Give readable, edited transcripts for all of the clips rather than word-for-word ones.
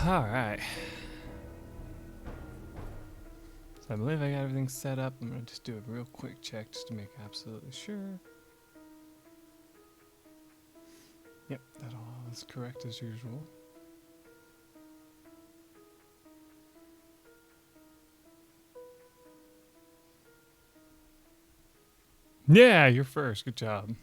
Alright. So I believe I got everything set up. I'm going to just do a real quick check just to make absolutely sure. Yep, that all is correct as usual. Yeah, you're first. Good job.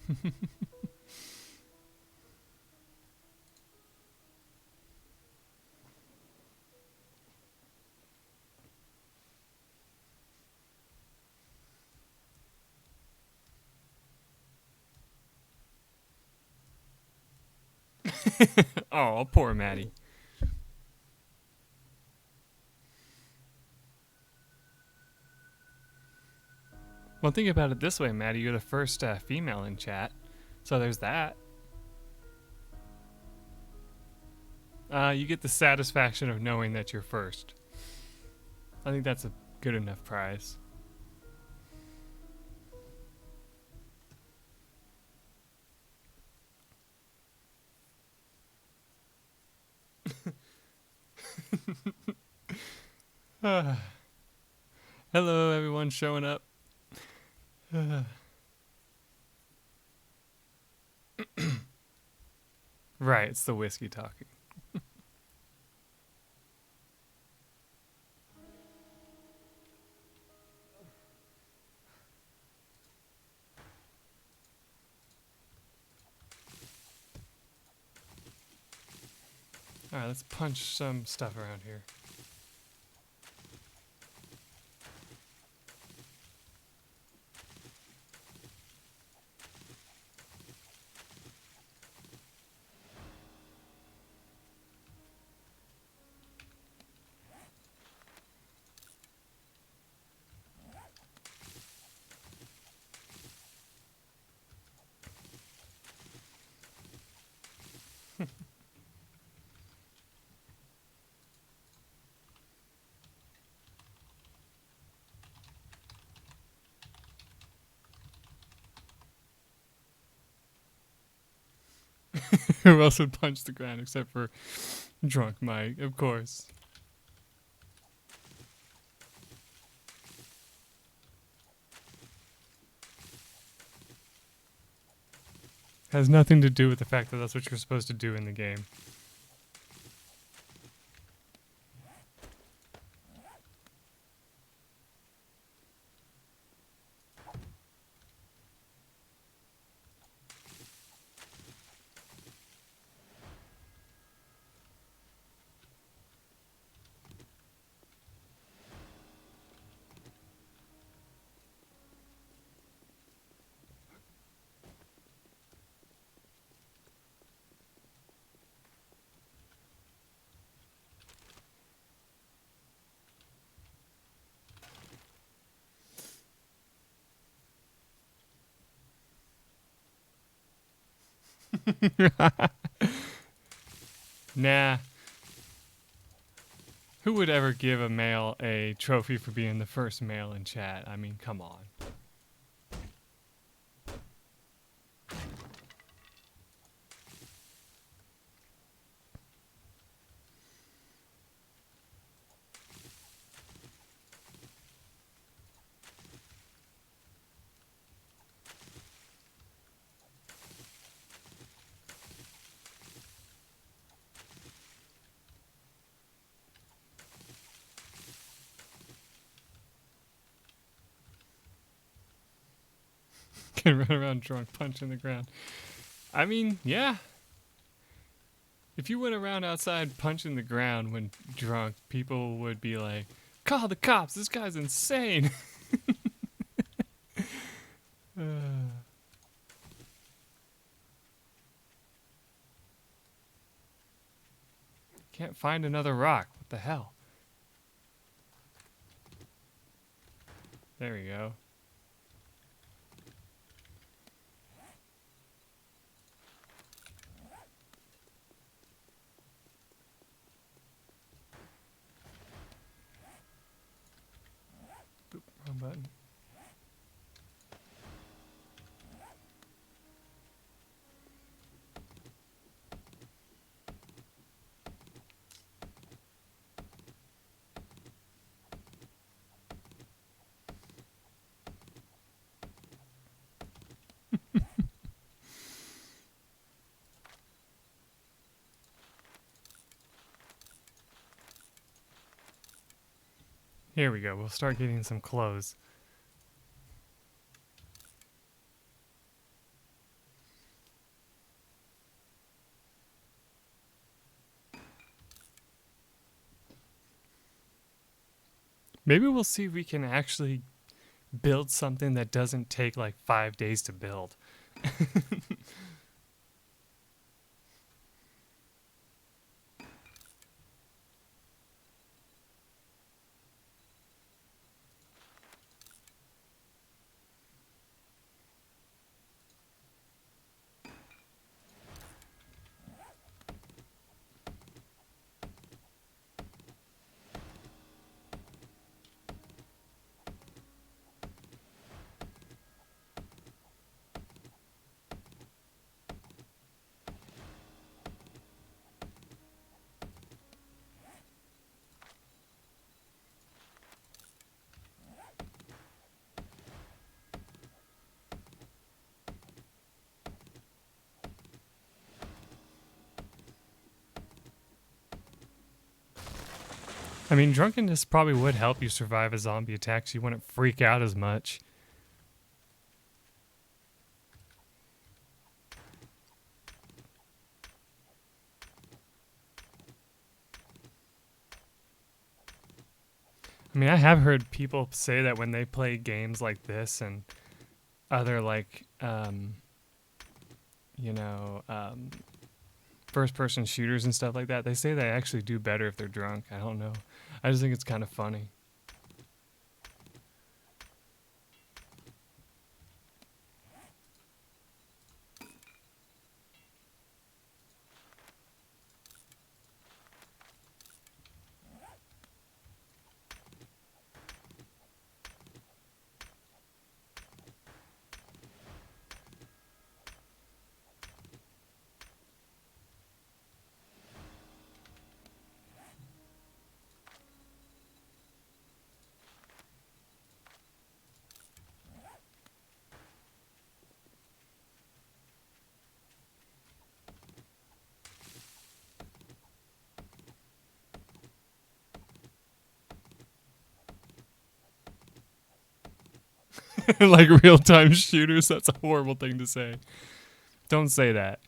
Oh, poor Maddie. Well, think about it this way, Maddie. You're the first female in chat. So there's that. You get the satisfaction of knowing that you're first. I think that's a good enough prize. Hello, everyone showing up. Right, it's the whiskey talking. Alright, let's punch some stuff around here. Who else would punch the ground except for drunk Mike, of course. Has nothing to do with the fact that that's what you're supposed to do in the game. Nah. Who would ever give a male a trophy for being the first male in chat? I mean, come on. Can run around drunk punching the ground. I mean, yeah. If you went around outside punching the ground when drunk, people would be like, call the cops, this guy's insane. Can't find another rock. What the hell? There we go. Boop, wrong button. Here we go. We'll start getting some clothes. Maybe we'll see if we can actually build something that doesn't take like 5 days to build. I mean, drunkenness probably would help you survive a zombie attack so you wouldn't freak out as much. I mean, I have heard people say that when they play games like this and other like, first-person shooters and stuff like that, they say they actually do better if they're drunk. I don't know. I just think it's kind of funny. Like real-time shooters, that's a horrible thing to say. Don't say that.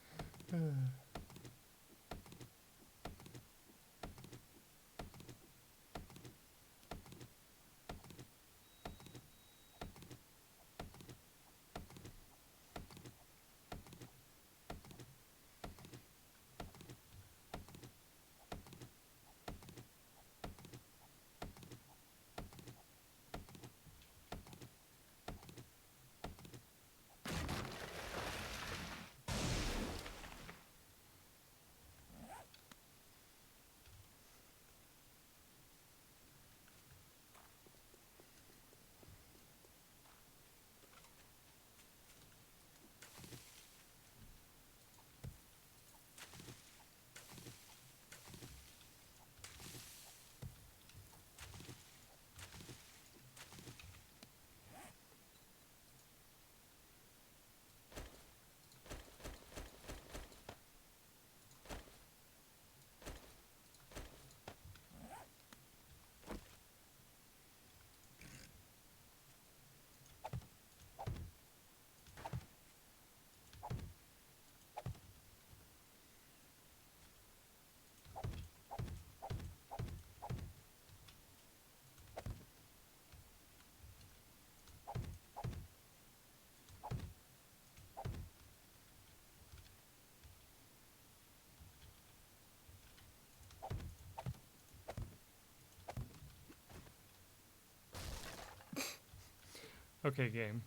Okay, game.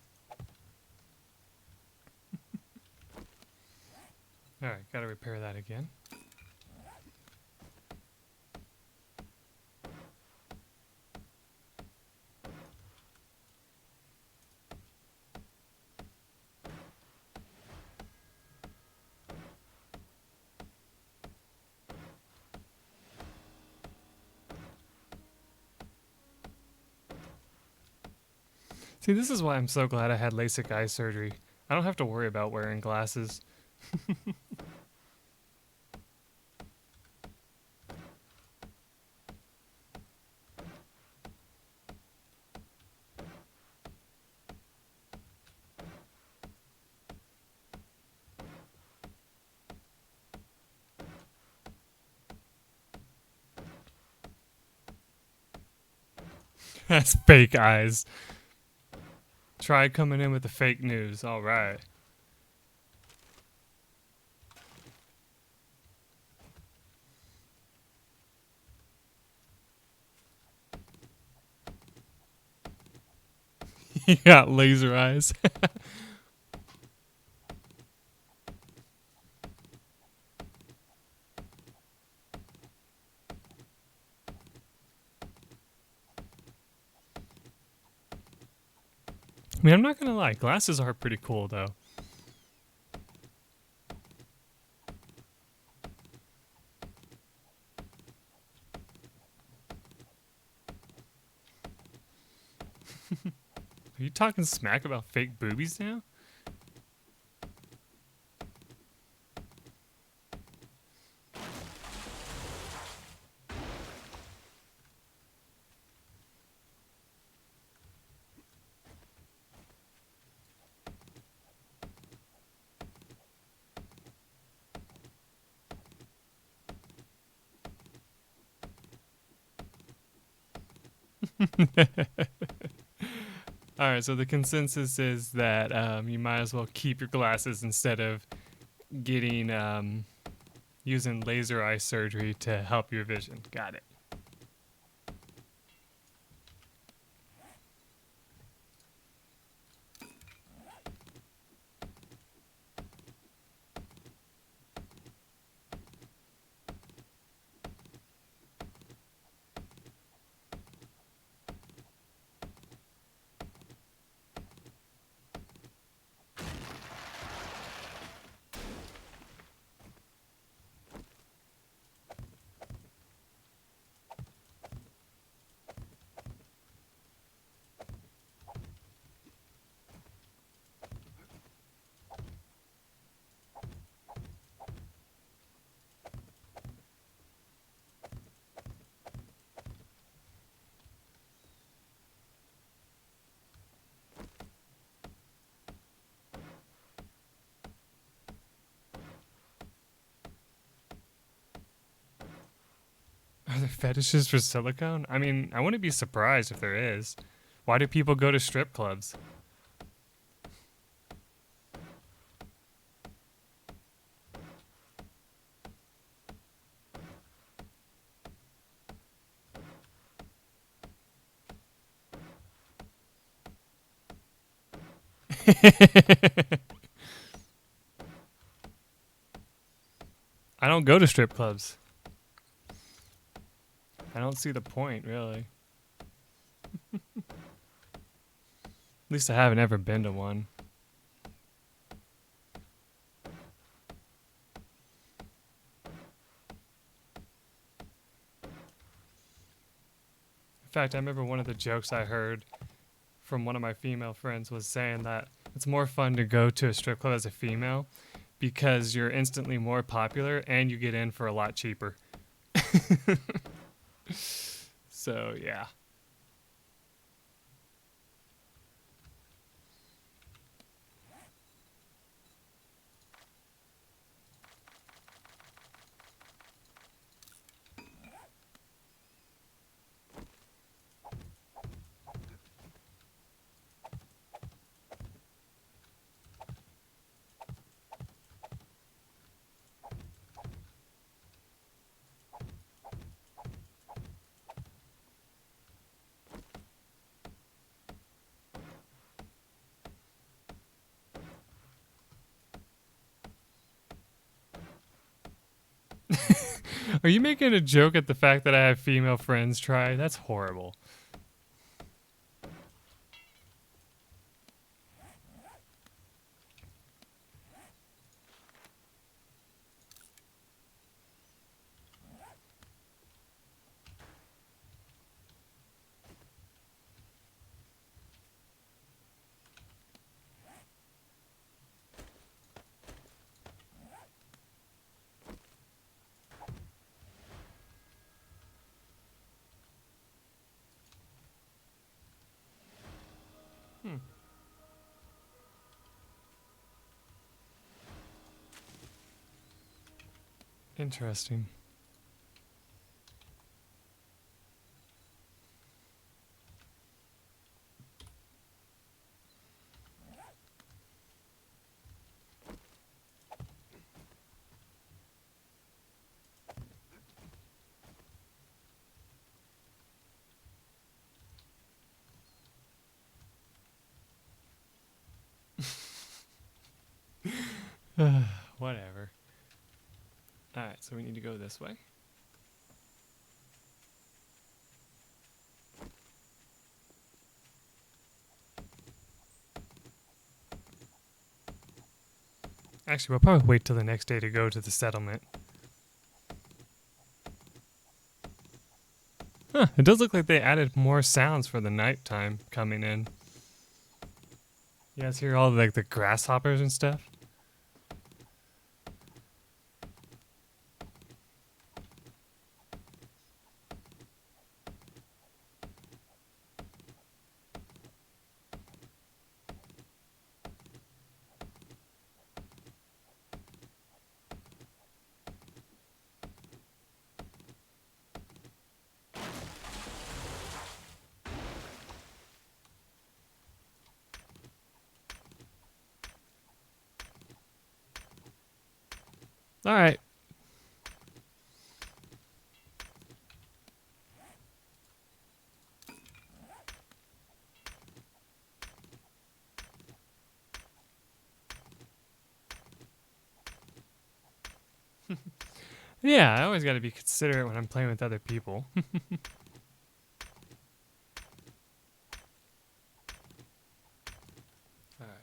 Alright, gotta repair that again. See, this is why I'm so glad I had LASIK eye surgery. I don't have to worry about wearing glasses. That's fake eyes. Try coming in with the fake news. All right. You got laser eyes. I mean, I'm not gonna lie. Glasses are pretty cool, though. Are you talking smack about fake boobies now? All right, so the consensus is that you might as well keep your glasses instead of getting using laser eye surgery to help your vision. Got it. Are there fetishes for silicone? I mean, I wouldn't be surprised if there is. Why do people go to strip clubs? I don't go to strip clubs. I don't see the point, really. At least I haven't ever been to one. In fact, I remember one of the jokes I heard from one of my female friends was saying that it's more fun to go to a strip club as a female because you're instantly more popular and you get in for a lot cheaper. So, yeah. Are you making a joke at the fact that I have female friends try? That's horrible. Hmm. Interesting. Whatever. Alright, so we need to go this way. Actually, we'll probably wait till the next day to go to the settlement. Huh, it does look like they added more sounds for the nighttime coming in. You guys hear all like the grasshoppers and stuff? Alright. Yeah, I always gotta be considerate when I'm playing with other people. Alright.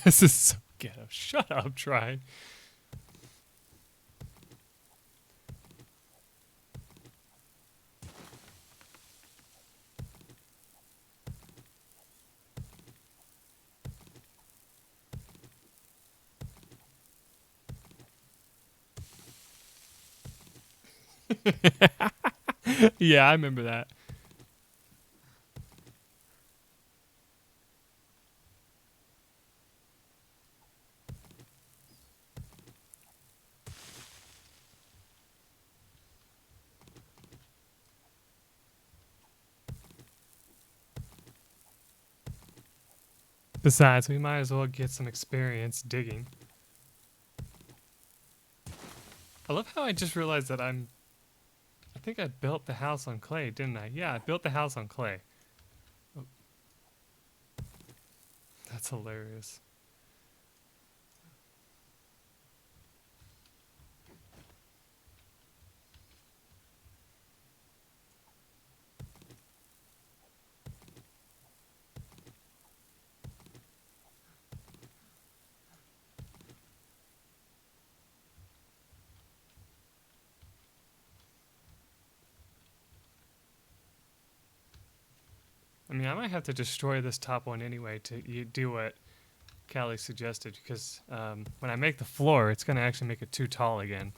This is so ghetto. Shut up, try. Yeah, I remember that. Besides, we might as well get some experience digging. I love how I just realized that I think I built the house on clay, didn't I? Yeah, I built the house on clay. Oh, that's hilarious. I mean, I might have to destroy this top one anyway to do what Callie suggested, because when I make the floor, it's going to actually make it too tall again.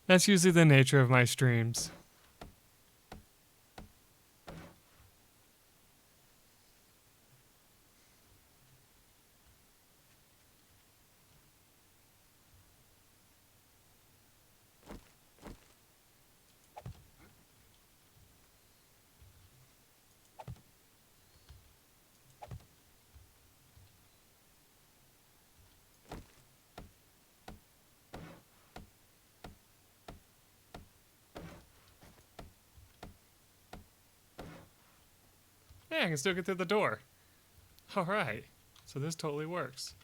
That's usually the nature of my streams. Hey, I can still get through the door. All right. So this totally works.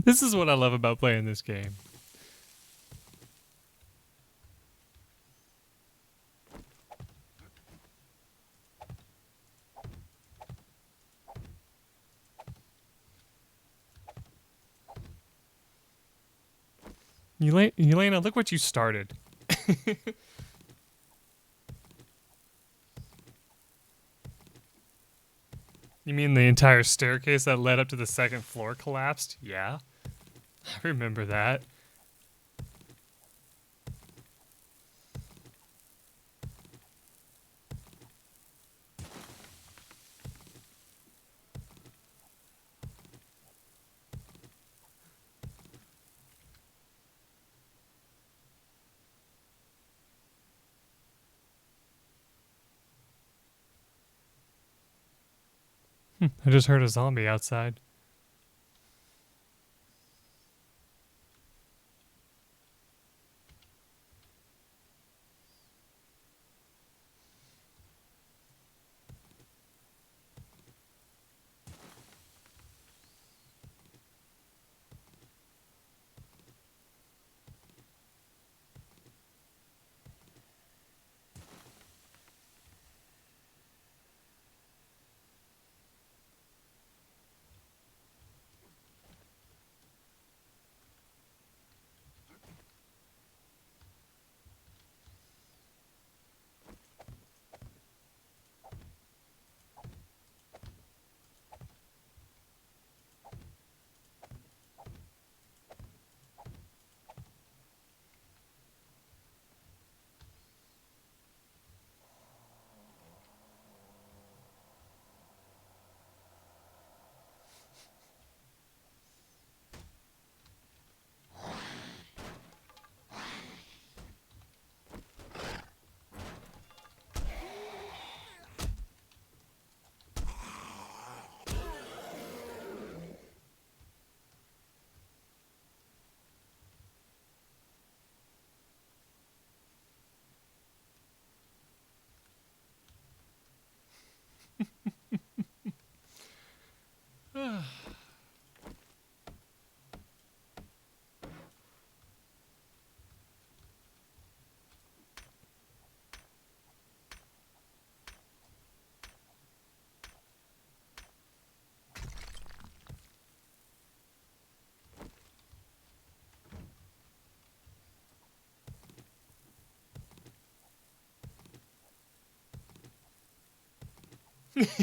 This is what I love about playing this game. Elena, look what you started. You mean the entire staircase that led up to the second floor collapsed? Yeah. I remember that. I just heard a zombie outside.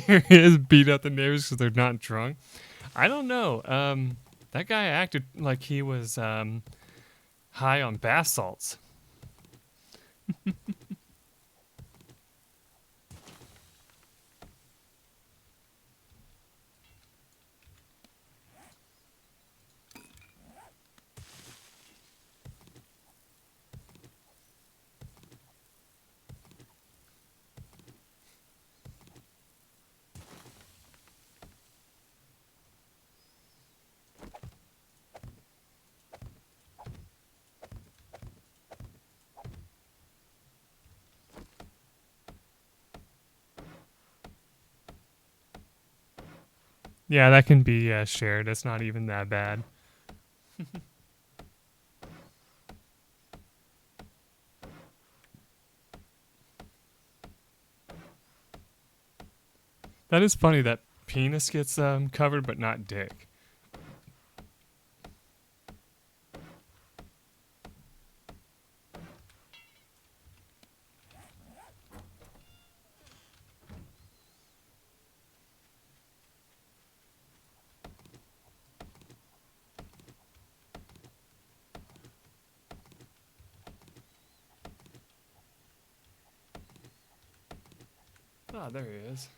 Here he is, beat up the neighbors because they're not drunk. I don't know. That guy acted like he was high on bath salts. Yeah, that can be shared. It's not even that bad. That is funny that penis gets covered, but not dick. Ah, there he is.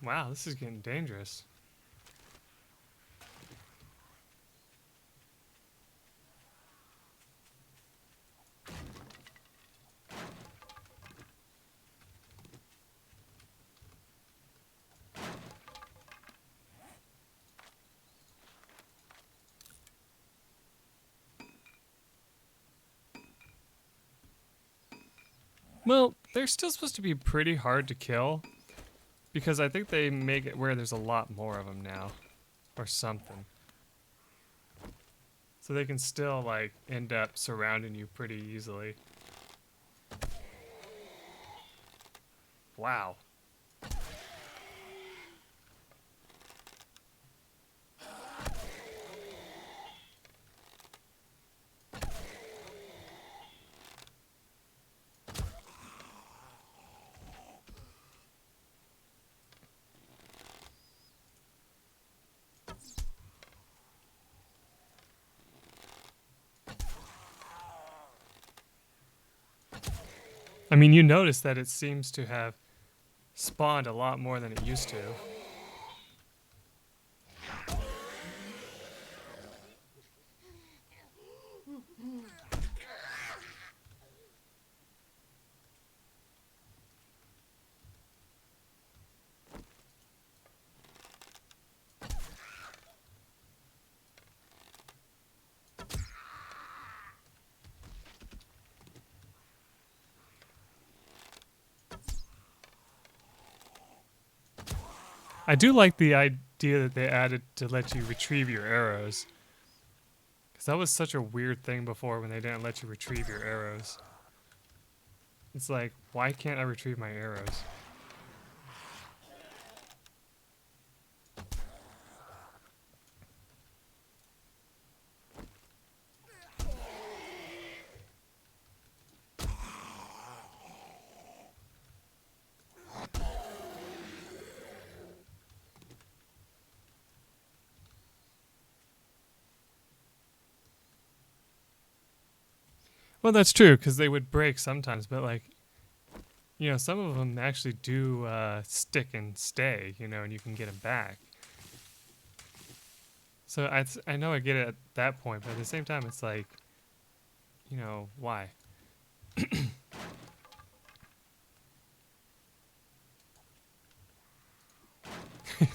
Wow, this is getting dangerous. Well, they're still supposed to be pretty hard to kill, because I think they make it where there's a lot more of them now, or something. So they can still, like, end up surrounding you pretty easily. Wow. I mean, you notice that it seems to have spawned a lot more than it used to. I do like the idea that they added to let you retrieve your arrows. Because that was such a weird thing before when they didn't let you retrieve your arrows. It's like, why can't I retrieve my arrows? Well, that's true, because they would break sometimes, but like, you know, some of them actually do stick and stay, you know, and you can get them back. So I know I get it at that point, but at the same time, it's like, you know, why?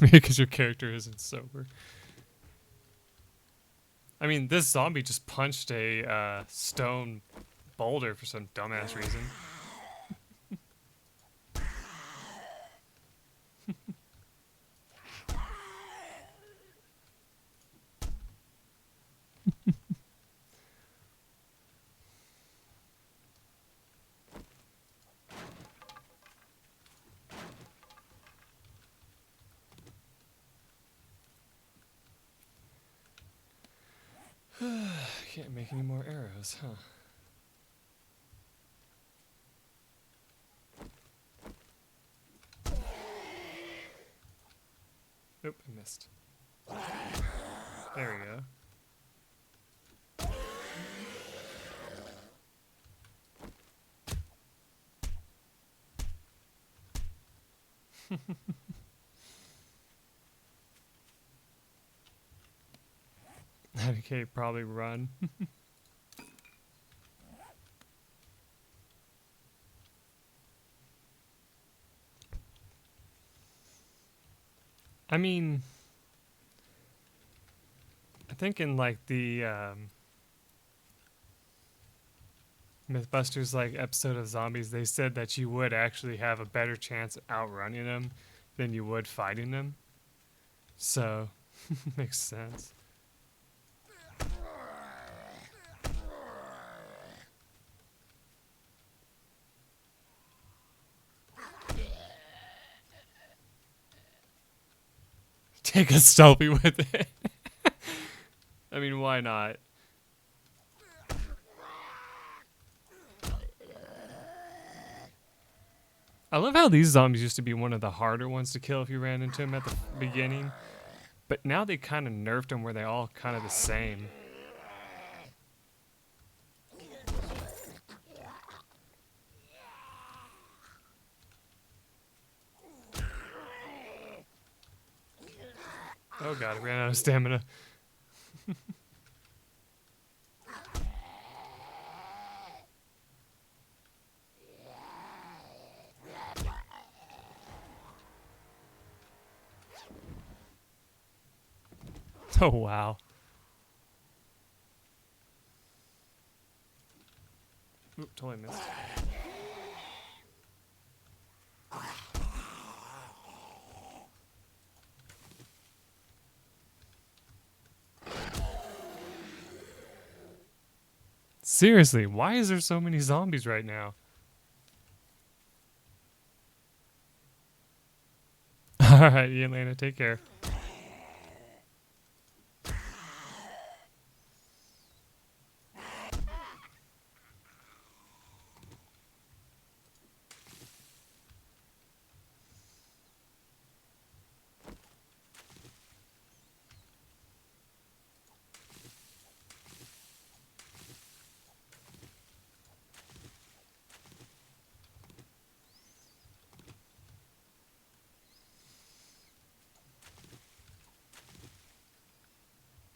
Because your character isn't sober. I mean, this zombie just punched a stone boulder for some dumbass reason. Can't make any more arrows, huh? Nope, I missed. There we go. Okay, probably run. I mean, I think in like the Mythbusters like episode of zombies, they said that you would actually have a better chance of outrunning them than you would fighting them. So, makes sense. Take a selfie with it. I mean, why not? I love how these zombies used to be one of the harder ones to kill if you ran into them at the beginning. But now they kind of nerfed them where they're all kind of the same. Oh god, I ran out of stamina. Oh wow. Oop, totally missed. Seriously, why is there so many zombies right now? Alright, Elena, take care.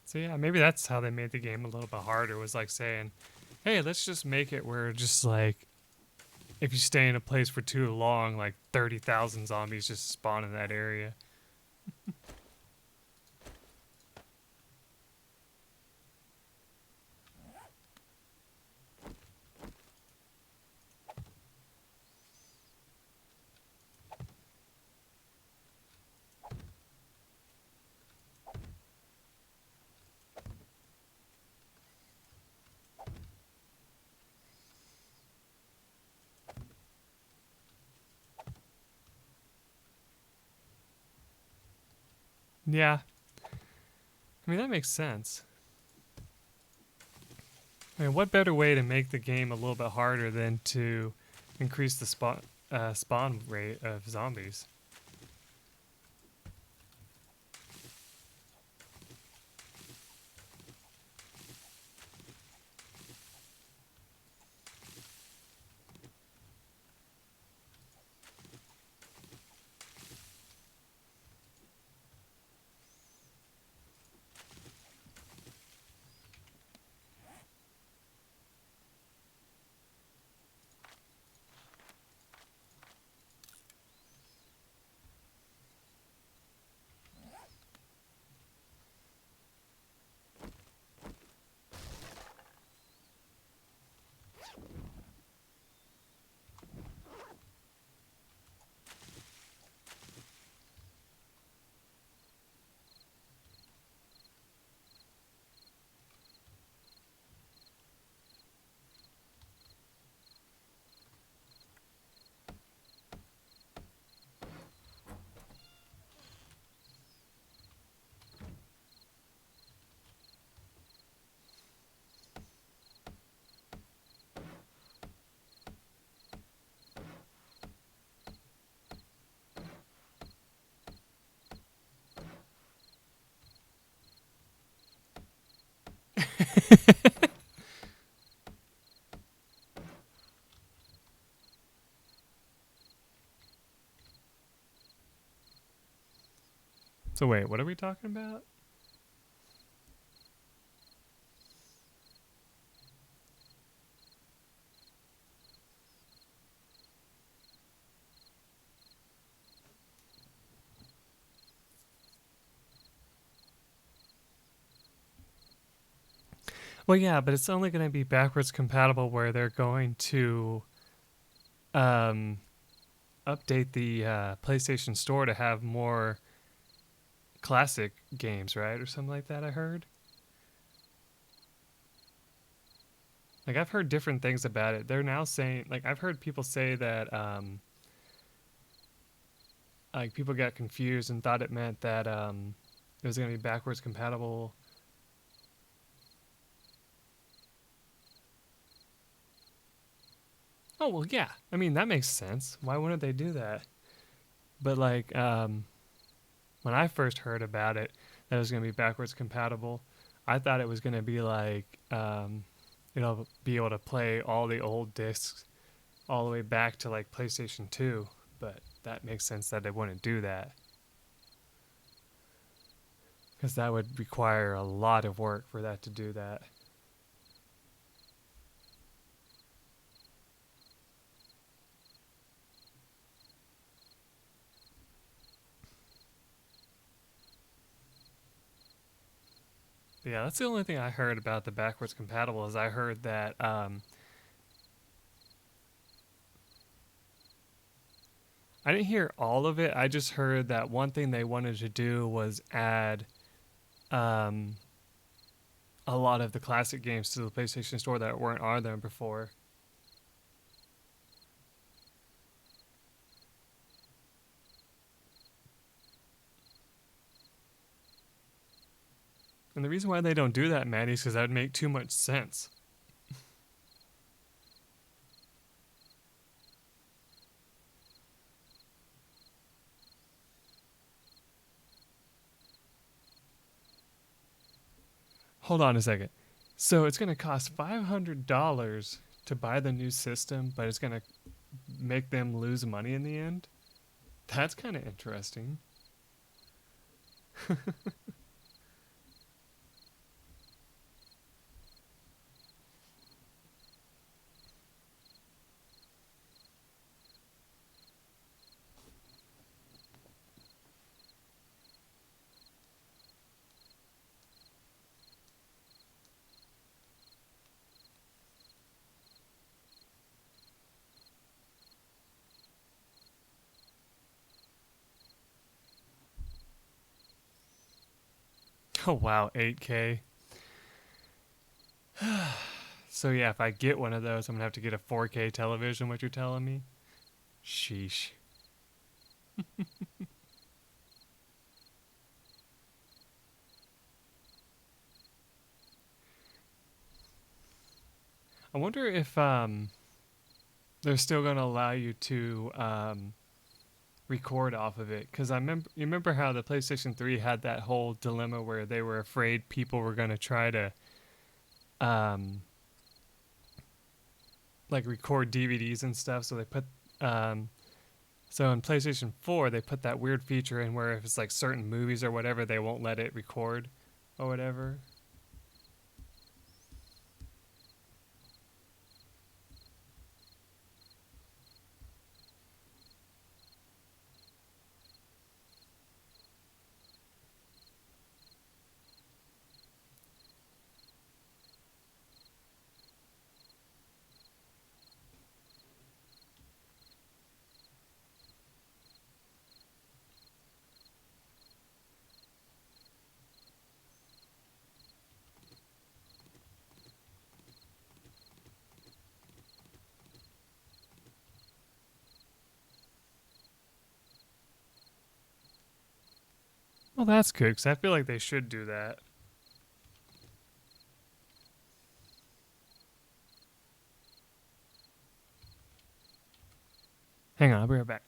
So yeah, maybe that's how they made the game a little bit harder, was like saying, hey, let's just make it where just like if you stay in a place for too long, like 30,000 zombies just spawn in that area. Yeah. I mean, that makes sense. I mean, what better way to make the game a little bit harder than to increase the spawn rate of zombies? So wait, what are we talking about? Well, yeah, but it's only going to be backwards compatible where they're going to um, update the PlayStation Store to have more classic games, right, or something like that. I heard. Like I've heard different things about it. They're now saying, like I've heard people say that, like people got confused and thought it meant that it was going to be backwards compatible. Oh well, yeah. I mean that makes sense. Why wouldn't they do that? But like when I first heard about it, that it was going to be backwards compatible. I thought it was going to be like it'll be able to play all the old discs all the way back to like PlayStation 2, but that makes sense that they wouldn't do that because that would require a lot of work for that to do that. But yeah, that's the only thing I heard about the backwards compatible is I heard that I didn't hear all of it. I just heard that one thing they wanted to do was add um, a lot of the classic games to the PlayStation Store that weren't on there before. And the reason why they don't do that, Maddie, is because that would make too much sense. Hold on a second. So it's going to cost $500 to buy the new system, but it's going to make them lose money in the end? That's kind of interesting. Oh, wow, 8K. So, yeah, if I get one of those, I'm going to have to get a 4K television, what you're telling me? Sheesh. I wonder if they're still going to allow you to record off of it because you remember how the PlayStation 3 had that whole dilemma where they were afraid people were going to try to um, like record DVDs and stuff. So they put um, so in PlayStation 4 they put that weird feature in where if it's like certain movies or whatever they won't let it record or whatever. Well, that's good because I feel like they should do that. Hang on, I'll be right back.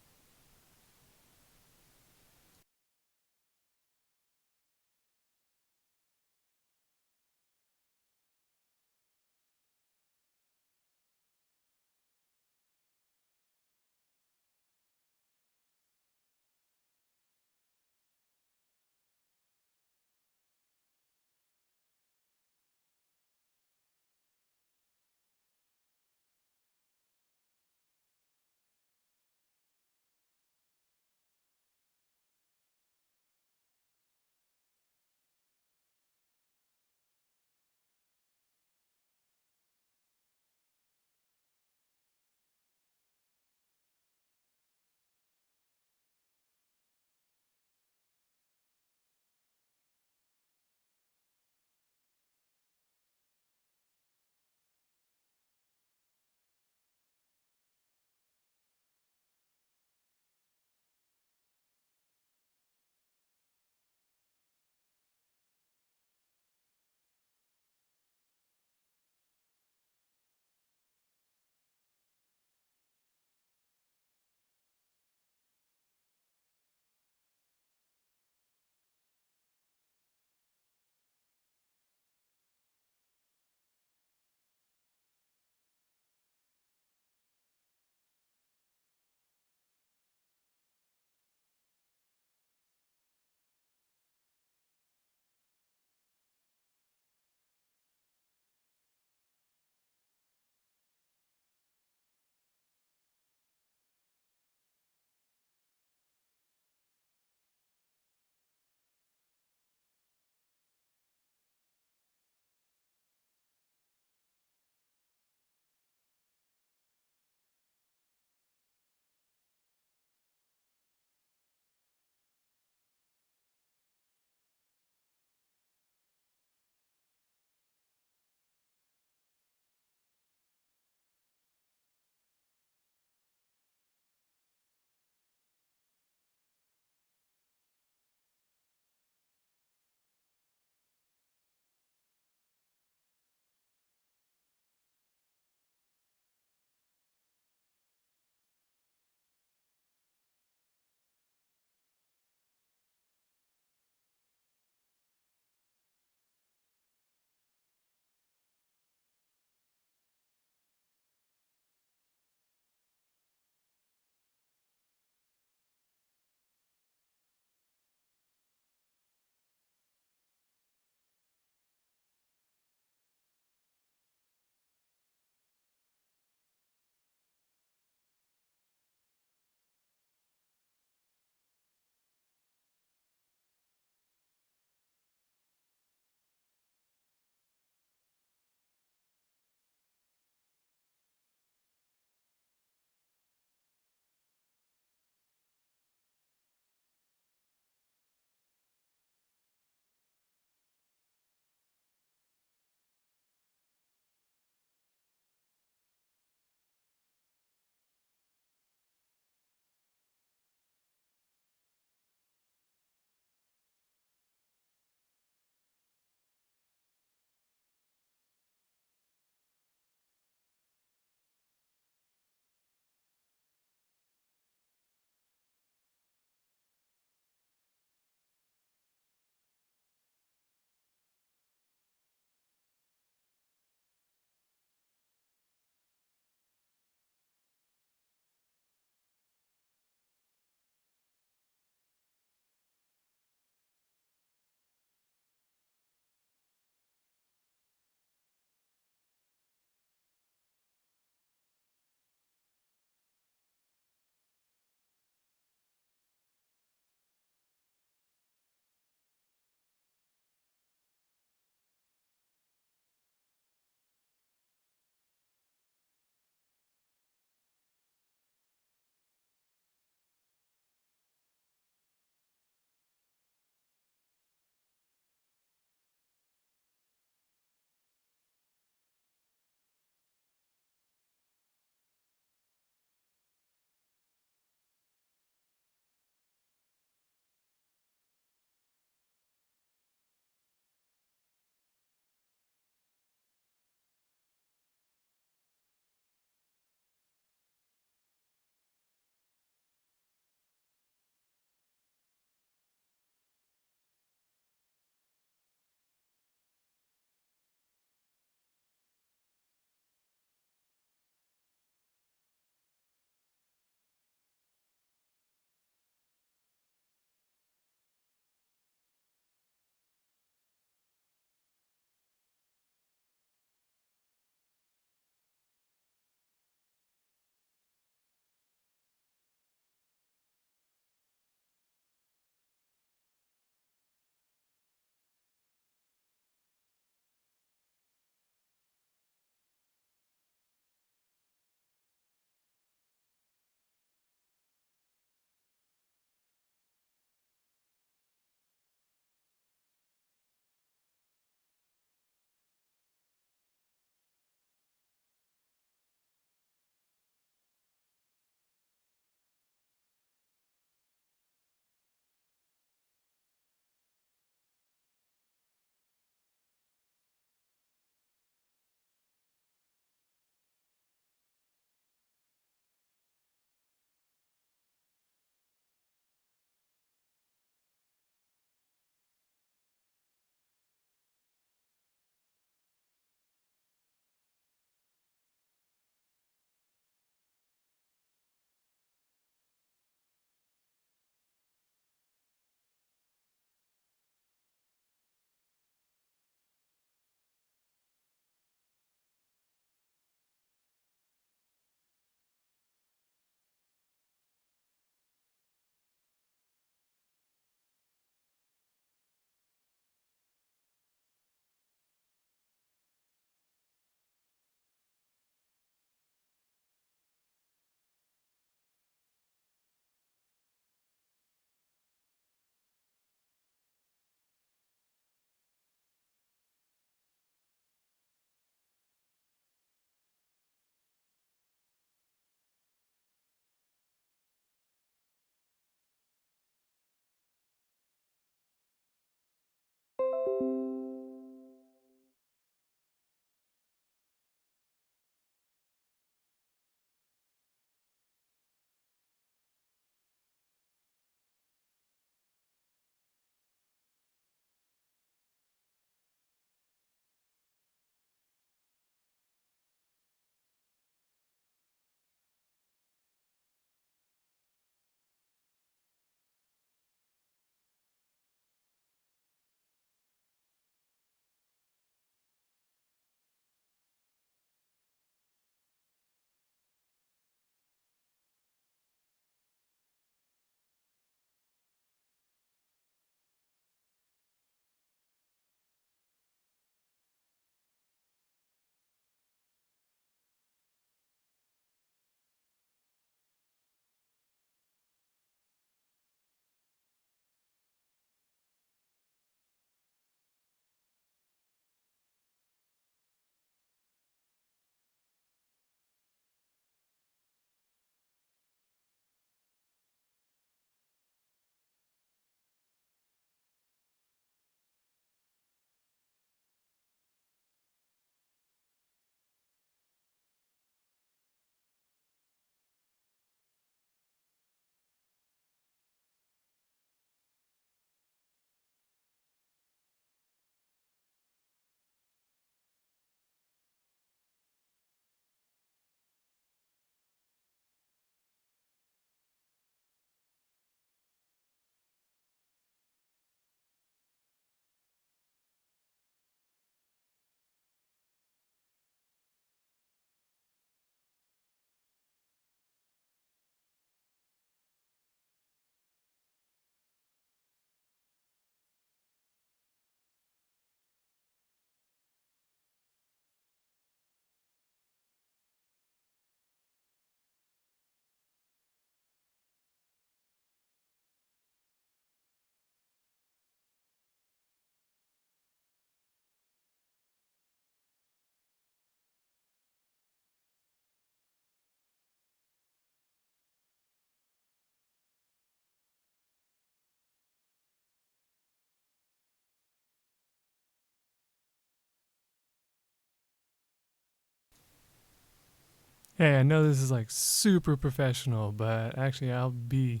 Hey, I know this is like super professional, but actually, I'll be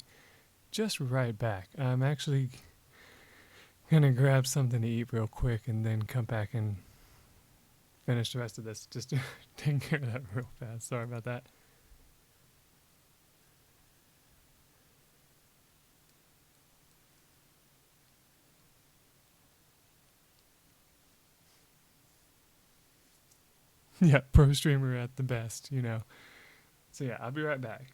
just right back. I'm actually gonna grab something to eat real quick and then come back and finish the rest of this. Just take care of that real fast. Sorry about that. Yeah, pro streamer at the best, you know. So yeah, I'll be right back.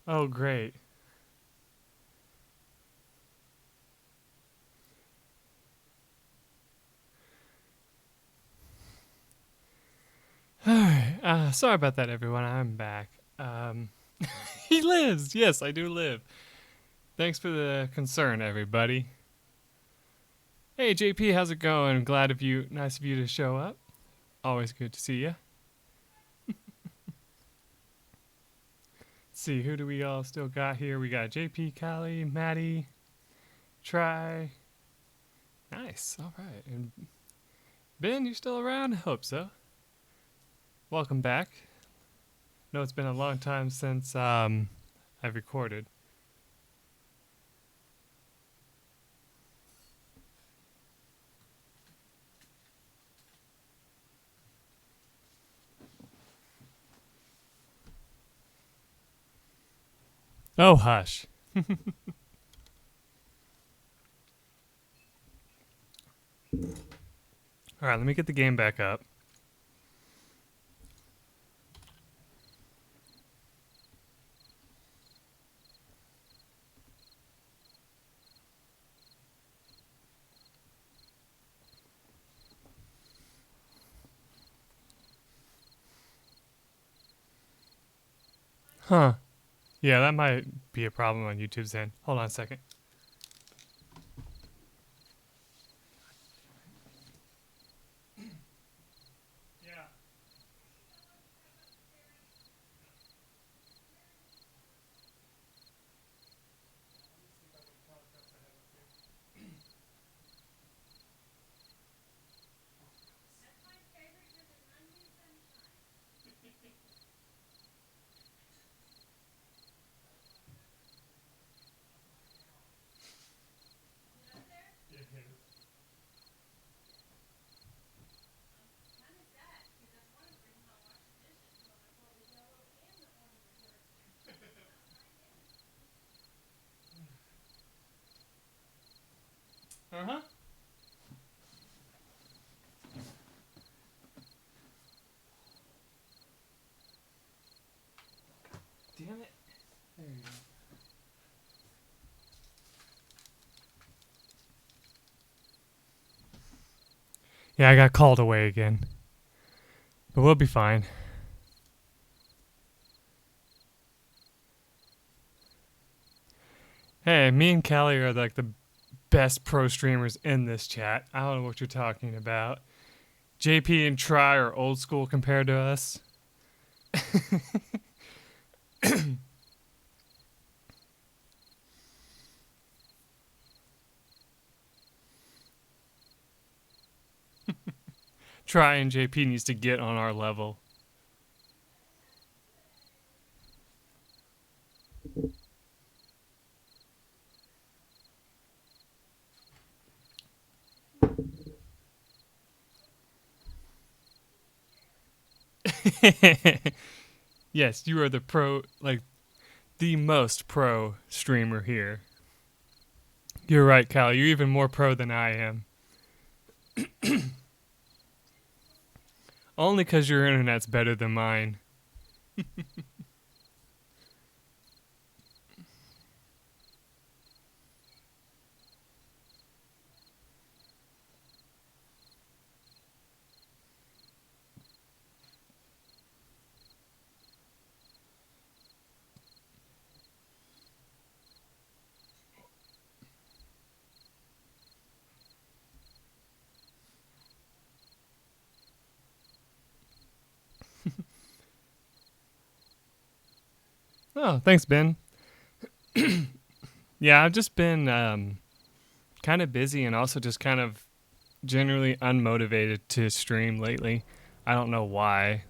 Oh, great. All right. Sorry about that, everyone. I'm back. He lives. Yes, I do live. Thanks for the concern, everybody. Hey, JP, how's it going? Nice of you to show up. Always good to see you. See, who do we all still got here? We got JP, Callie, Maddie, Try. Nice. All right. And Ben, you still around? I hope so. Welcome back. No, it's been a long time since I've recorded. Oh, hush. All right, let me get the game back up. Huh. Yeah, that might be a problem on YouTube's end. Hold on a second. Yeah. Uh-huh. Damn it. There you go. Yeah, I got called away again. But we'll be fine. Hey, me and Callie are like the best pro streamers in this chat. I don't know what you're talking about. JP and Try are old school compared to us. Try and JP needs to get on our level. Yes, you are the the most pro streamer here. You're right, Cal. You're even more pro than I am. Only because your internet's better than mine. Oh, thanks, Ben. Yeah, I've just been kind of busy and also just kind of generally unmotivated to stream lately. I don't know why.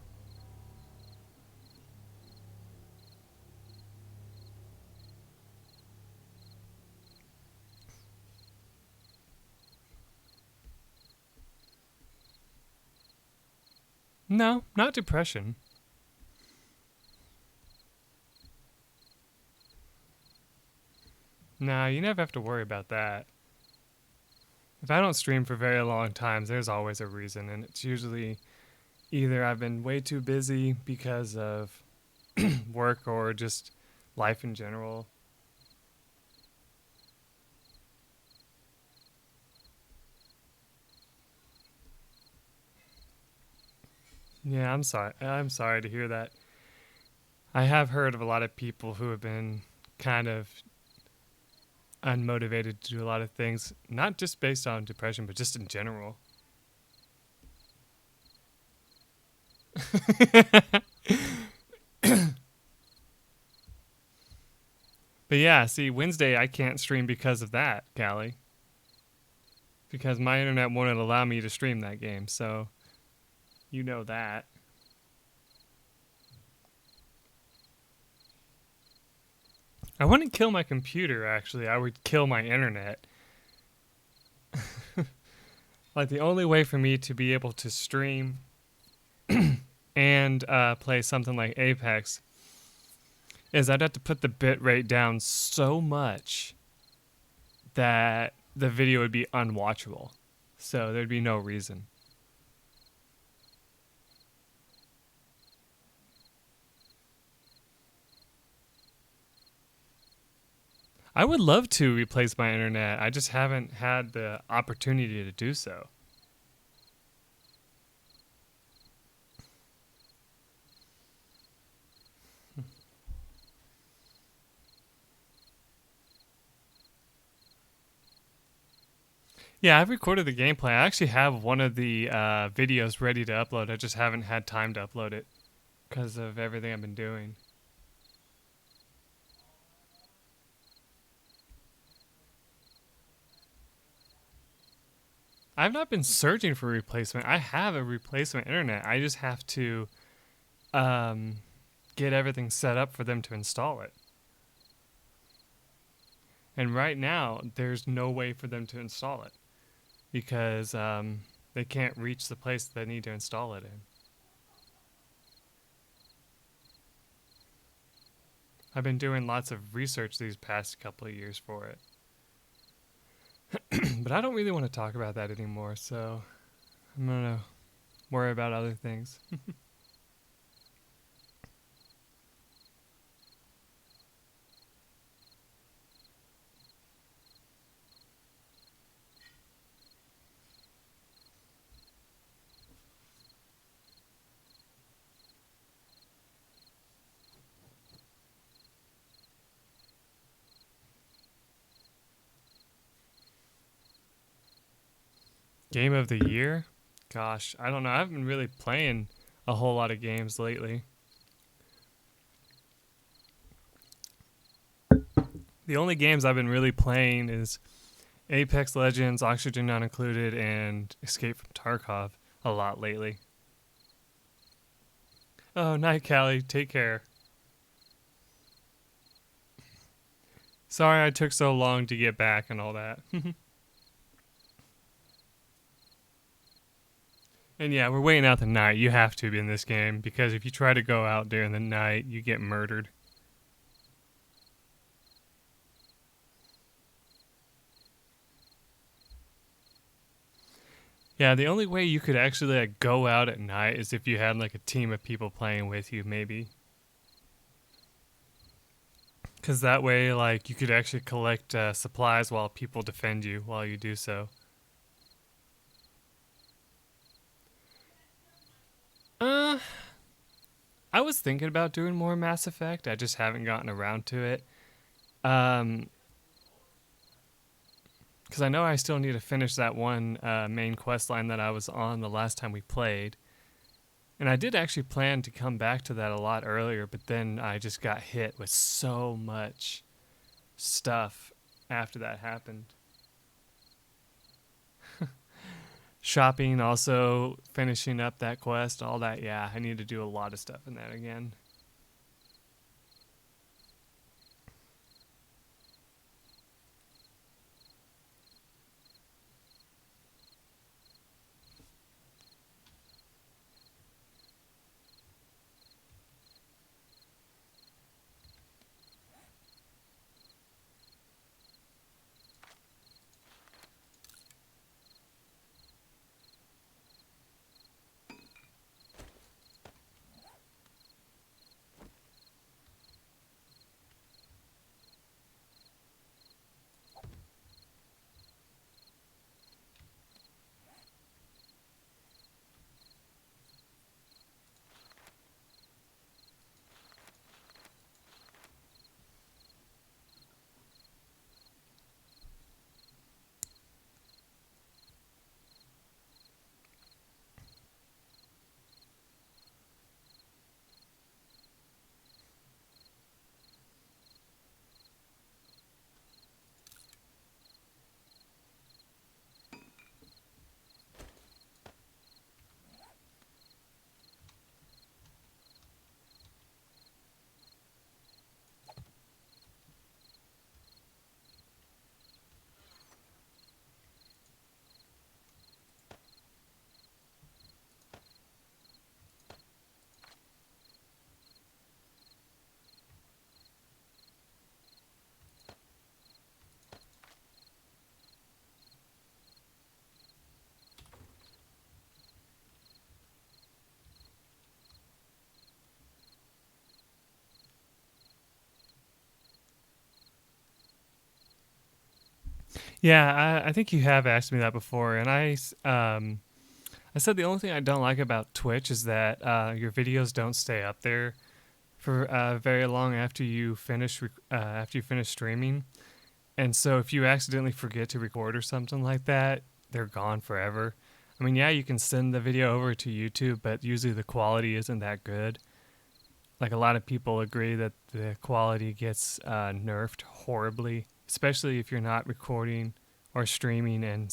No, not depression. Nah, you never have to worry about that. If I don't stream for very long times, there's always a reason, and it's usually either I've been way too busy because of work or just life in general. Yeah, I'm sorry. I'm sorry to hear that. I have heard of a lot of people who have been kind of unmotivated to do a lot of things, not just based on depression, but just in general. But yeah, see, Wednesday I can't stream because of that, Callie. Because my internet won't allow me to stream that game, so you know that. I wouldn't kill my computer, actually. I would kill my internet. Like, the only way for me to be able to stream and play something like Apex is I'd have to put the bit rate down so much that the video would be unwatchable. So there'd be no reason. I would love to replace my internet. I just haven't had the opportunity to do so. Yeah, I've recorded the gameplay. I actually have one of the videos ready to upload. I just haven't had time to upload it because of everything I've been doing. I've not been searching for a replacement. I have a replacement internet. I just have to um, get everything set up for them to install it. And right now, there's no way for them to install it because they can't reach the place they need to install it in. I've been doing lots of research these past couple of years for it. But I don't really want to talk about that anymore, so I'm going to worry about other things. Game of the year? Gosh, I don't know. I haven't been really playing a whole lot of games lately. The only games I've been really playing is Apex Legends, Oxygen Not Included, and Escape from Tarkov a lot lately. Oh, night, Callie. Take care. Sorry I took so long to get back and all that. And yeah, we're waiting out the night. You have to be in this game because if you try to go out during the night, you get murdered. Yeah, the only way you could actually like go out at night is if you had like a team of people playing with you, maybe. Because that way, like, you could actually collect supplies while people defend you while you do so. Uh, I was thinking about doing more Mass Effect. I just haven't gotten around to it. Um, because I know I still need to finish that one main quest line that I was on the last time we played. And I did actually plan to come back to that a lot earlier, but then I just got hit with so much stuff after that happened. Shopping, also finishing up that quest, all that. Yeah, I need to do a lot of stuff in that again. Yeah, I think you have asked me that before, and I said the only thing I don't like about Twitch is that your videos don't stay up there for very long after you finish streaming. And so if you accidentally forget to record or something like that, they're gone forever. I mean, yeah, you can send the video over to YouTube, but usually the quality isn't that good. Like a lot of people agree that the quality gets nerfed horribly, especially if you're not recording or streaming in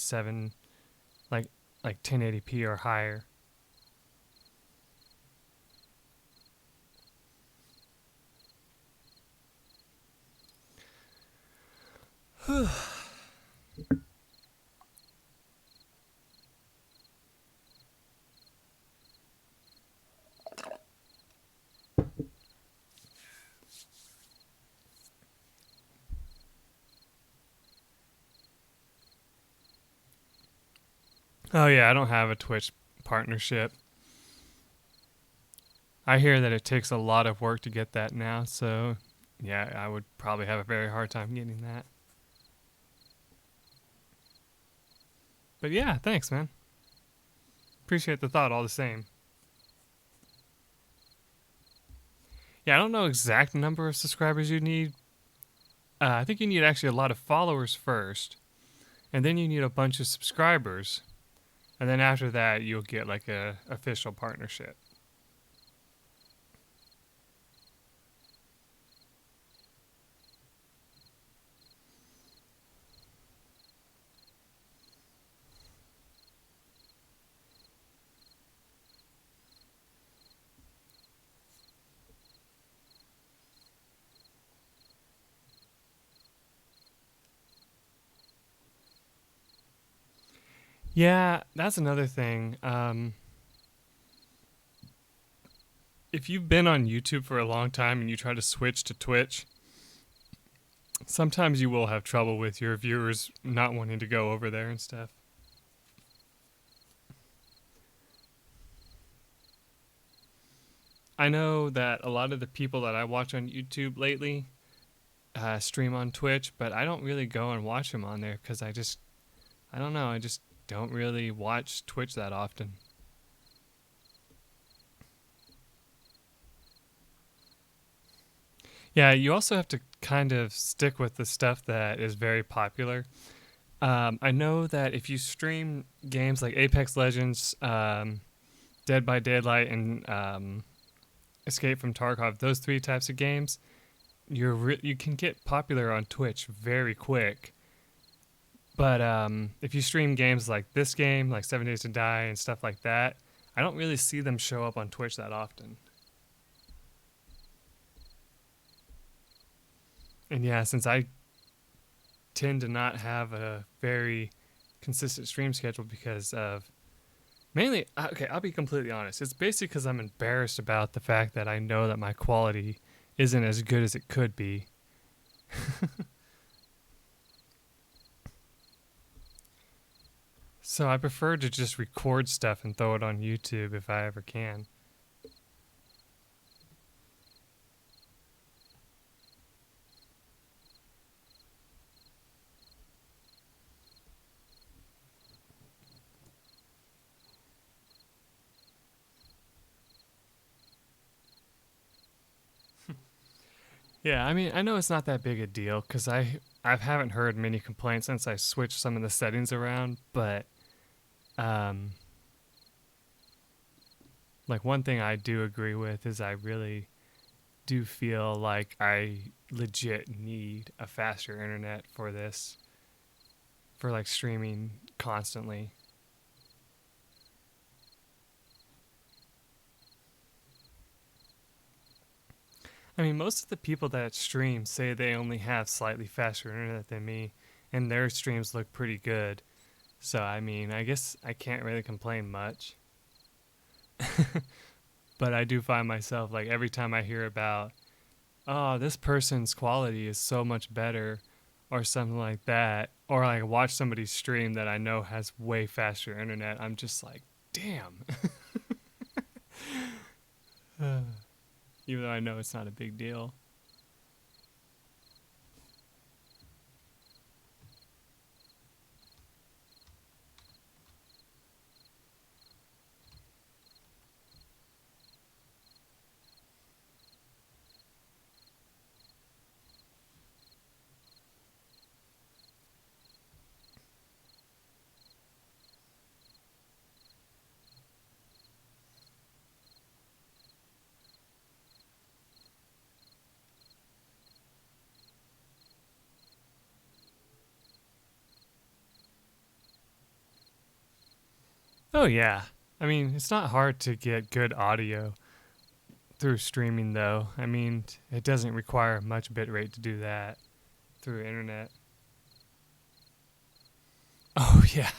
like like 1080p or higher. Oh yeah, I don't have a Twitch partnership. I hear that it takes a lot of work to get that now, so yeah, I would probably have a very hard time getting that. But yeah, thanks, man. Appreciate the thought all the same. Yeah, I don't know exact number of subscribers you need. I think you need actually a lot of followers first, and then you need a bunch of subscribers, and then after that you'll get like a official partnership. Yeah, that's another thing. If you've been on YouTube for a long time and you try to switch to Twitch, sometimes you will have trouble with your viewers not wanting to go over there and stuff. I know that a lot of the people that I watch on YouTube lately stream on Twitch, but I don't really go and watch them on there because I don't know, I just don't really watch Twitch that often. Yeah, you also have to kind of stick with the stuff that is very popular. I know that if you stream games like Apex Legends, Dead by Daylight, and Escape from Tarkov, those three types of games, you can get popular on Twitch very quick. But if you stream games like this game, like 7 Days to Die and stuff like that, I don't really see them show up on Twitch that often. And yeah, since I tend to not have a very consistent stream schedule because of mainly, okay, I'll be completely honest. It's basically because I'm embarrassed about the fact that I know that my quality isn't as good as it could be. So I prefer to just record stuff and throw it on YouTube if I ever can. Yeah, I mean, I know it's not that big a deal because I haven't heard many complaints since I switched some of the settings around. But um, like one thing I do agree with is I really do feel like I legit need a faster internet for this, for like streaming constantly. I mean, most of the people that stream say they only have slightly faster internet than me, and their streams look pretty good. So, I mean, I guess I can't really complain much. But I do find myself, like, every time I hear about, oh, this person's quality is so much better, or something like that, or like watch somebody stream that I know has way faster internet, I'm just like, damn. Even though I know it's not a big deal. Oh yeah. I mean, it's not hard to get good audio through streaming though. I mean, it doesn't require much bitrate to do that through internet. Oh yeah.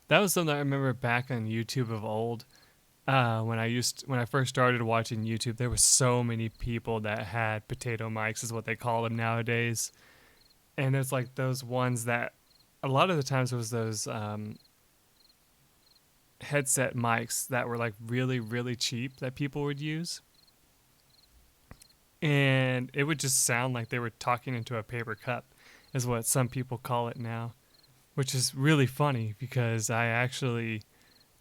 That was something I remember back on YouTube of old. When I first started watching YouTube, there were so many people that had potato mics, is what they call them nowadays. And it's like those ones that a lot of the times it was those headset mics that were like really really cheap that people would use, and it would just sound like they were talking into a paper cup, is what some people call it now, which is really funny because I actually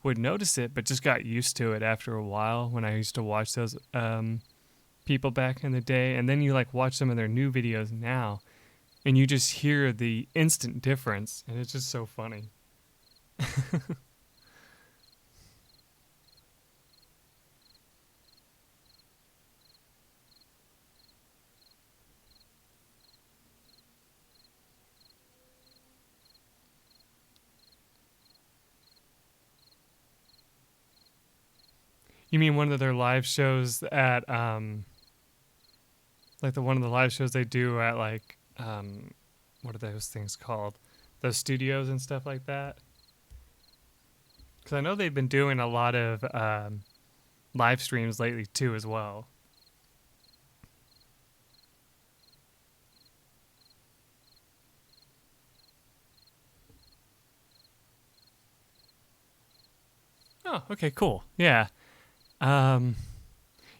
would notice it, but just got used to it after a while when I used to watch those people back in the day. And then you like watch some of their new videos now, and you just hear the instant difference, and it's just so funny. You mean one of their live shows at like the one of the live shows they do at like what are those things called? Those studios and stuff like that. Because I know they've been doing a lot of live streams lately too, as well. Oh, okay, cool. Yeah. Um,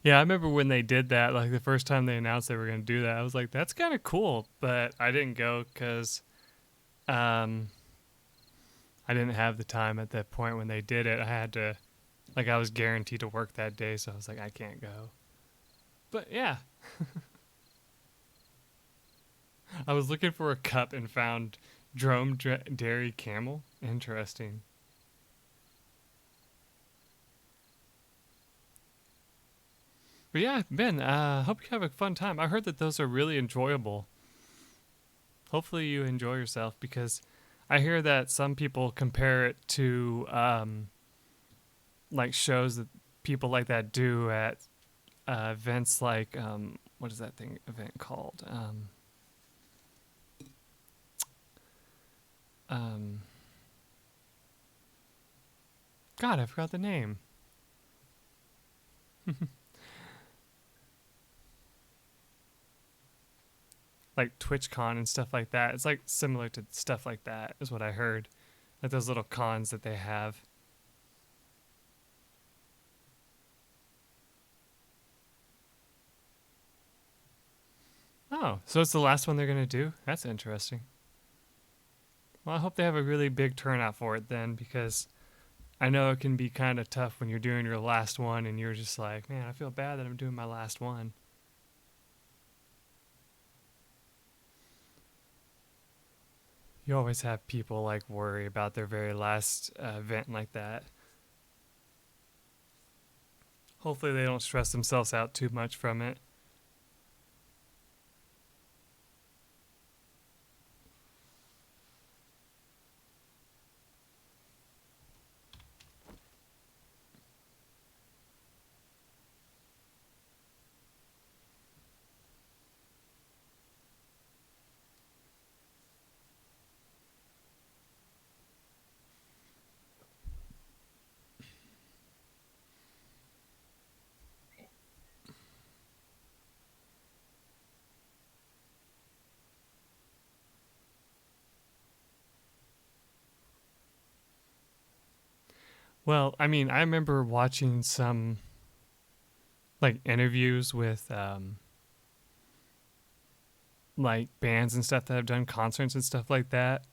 yeah, I remember when they did that. Like the first time they announced they were going to do that, I was like, "That's kind of cool," but I didn't go because um, I didn't have the time at that point when they did it. I had to, like, I was guaranteed to work that day, so I was like, I can't go. But yeah, I was looking for a cup and found Dairy Camel. Interesting. But yeah, Ben, hope you have a fun time. I heard that those are really enjoyable. Hopefully you enjoy yourself because I hear that some people compare it to like shows that people like that do at events like what is that thing event called? Um, God, I forgot the name. Like TwitchCon and stuff like that. It's like similar to stuff like that, is what I heard. Like those little cons that they have. Oh, so it's the last one they're gonna do? That's interesting. Well, I hope they have a really big turnout for it then, because I know it can be kind of tough when you're doing your last one and you're just like, man, I feel bad that I'm doing my last one. You always have people like worry about their very last event like that. Hopefully, they don't stress themselves out too much from it. Well, I mean, I remember watching some like interviews with like bands and stuff that have done concerts and stuff like that,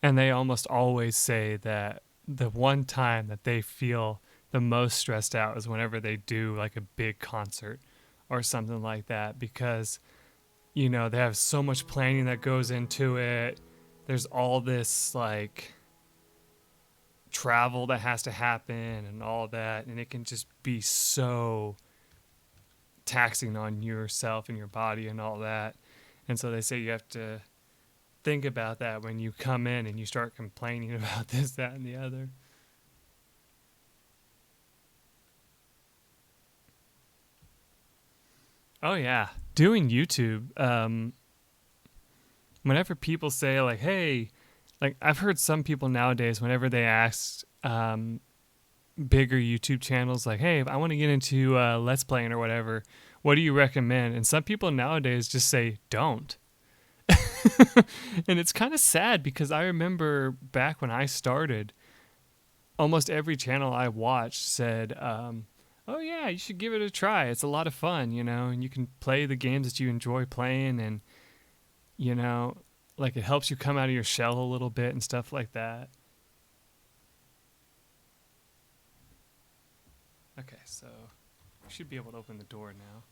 and they almost always say that the one time that they feel the most stressed out is whenever they do like a big concert or something like that, because they have so much planning that goes into it. There's all this like travel that has to happen and all that, and it can just be so taxing on yourself and your body and all that. And so they say you have to think about that when you come in and you start complaining about this, that, and the other. Oh yeah, doing YouTube. Whenever people say like, "Hey," like I've heard some people nowadays, whenever they ask bigger YouTube channels, like, "Hey, if I want to get into Let's Playing or whatever, what do you recommend?" And some people nowadays just say, "Don't." And it's kind of sad because I remember back when I started, almost every channel I watched said, "Oh yeah, you should give it a try. It's a lot of fun, and you can play the games that you enjoy playing, and you know, like it helps you come out of your shell a little bit and stuff like that." Okay, so we should be able to open the door now.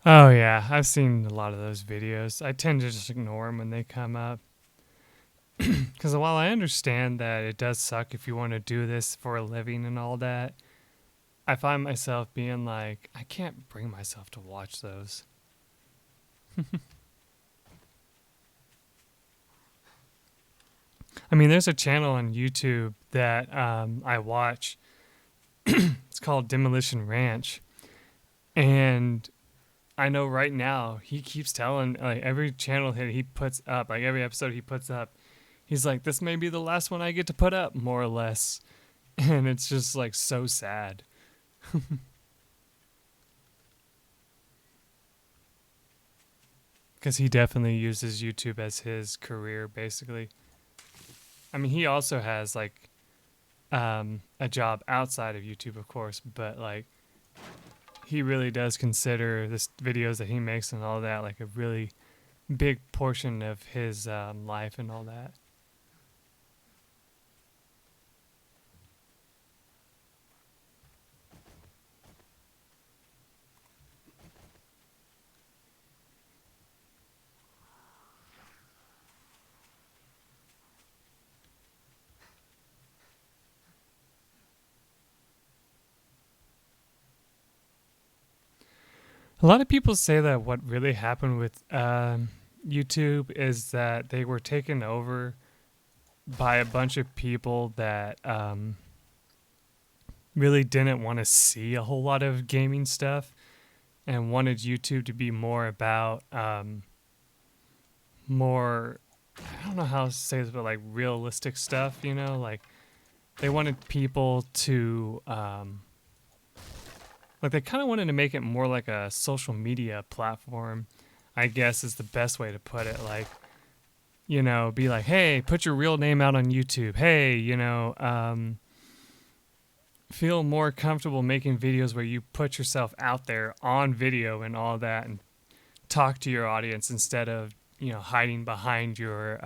Oh yeah, I've seen a lot of those videos. I tend to just ignore them when they come up. Because while I understand that it does suck if you want to do this for a living and all that, I find myself being like, I can't bring myself to watch those. I mean, there's a channel on YouTube that I watch. It's called Demolition Ranch. And I know right now he keeps telling, like, every channel that he puts up, like every episode he puts up, he's like, this may be the last one I get to put up, more or less. And it's just like so sad. Because he definitely uses YouTube as his career, basically. I mean, he also has like a job outside of YouTube, of course, but like he really does consider this videos that he makes and all that like a really big portion of his life and all that. A lot of people say that what really happened with YouTube is that they were taken over by a bunch of people that really didn't want to see a whole lot of gaming stuff and wanted YouTube to be more about more, I don't know how to say this, but like realistic stuff, like they wanted people to like they kind of wanted to make it more like a social media platform, I guess is the best way to put it. Like, be like, hey, put your real name out on YouTube. Hey, feel more comfortable making videos where you put yourself out there on video and all that and talk to your audience instead of, hiding behind your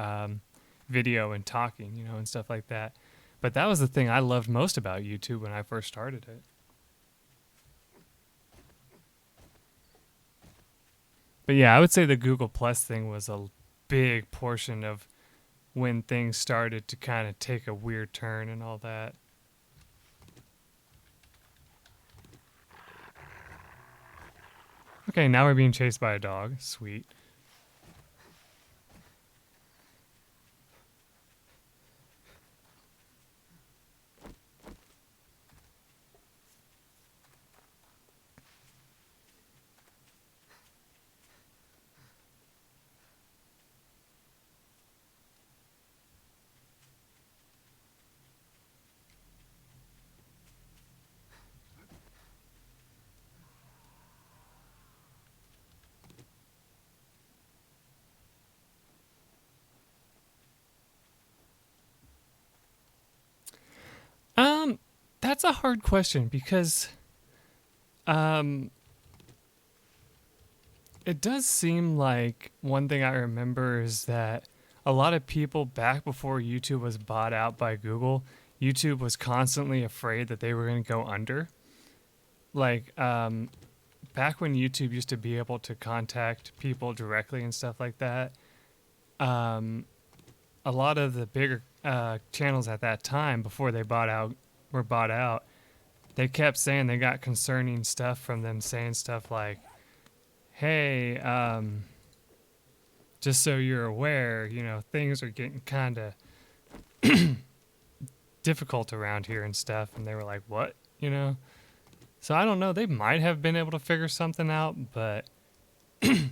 video and talking, and stuff like that. But that was the thing I loved most about YouTube when I first started it. But yeah, I would say the Google Plus thing was a big portion of when things started to kind of take a weird turn and all that. Okay, now we're being chased by a dog. Sweet. That's a hard question because um, it does seem like one thing I remember is that a lot of people back before YouTube was bought out by Google, YouTube was constantly afraid that they were going to go under. Like, back when YouTube used to be able to contact people directly and stuff like that, um, a lot of the bigger channels at that time before they were bought out, they kept saying they got concerning stuff from them saying stuff like, hey, just so you're aware, things are getting kind of difficult around here and stuff. And they were like, what? So I don't know. They might have been able to figure something out, but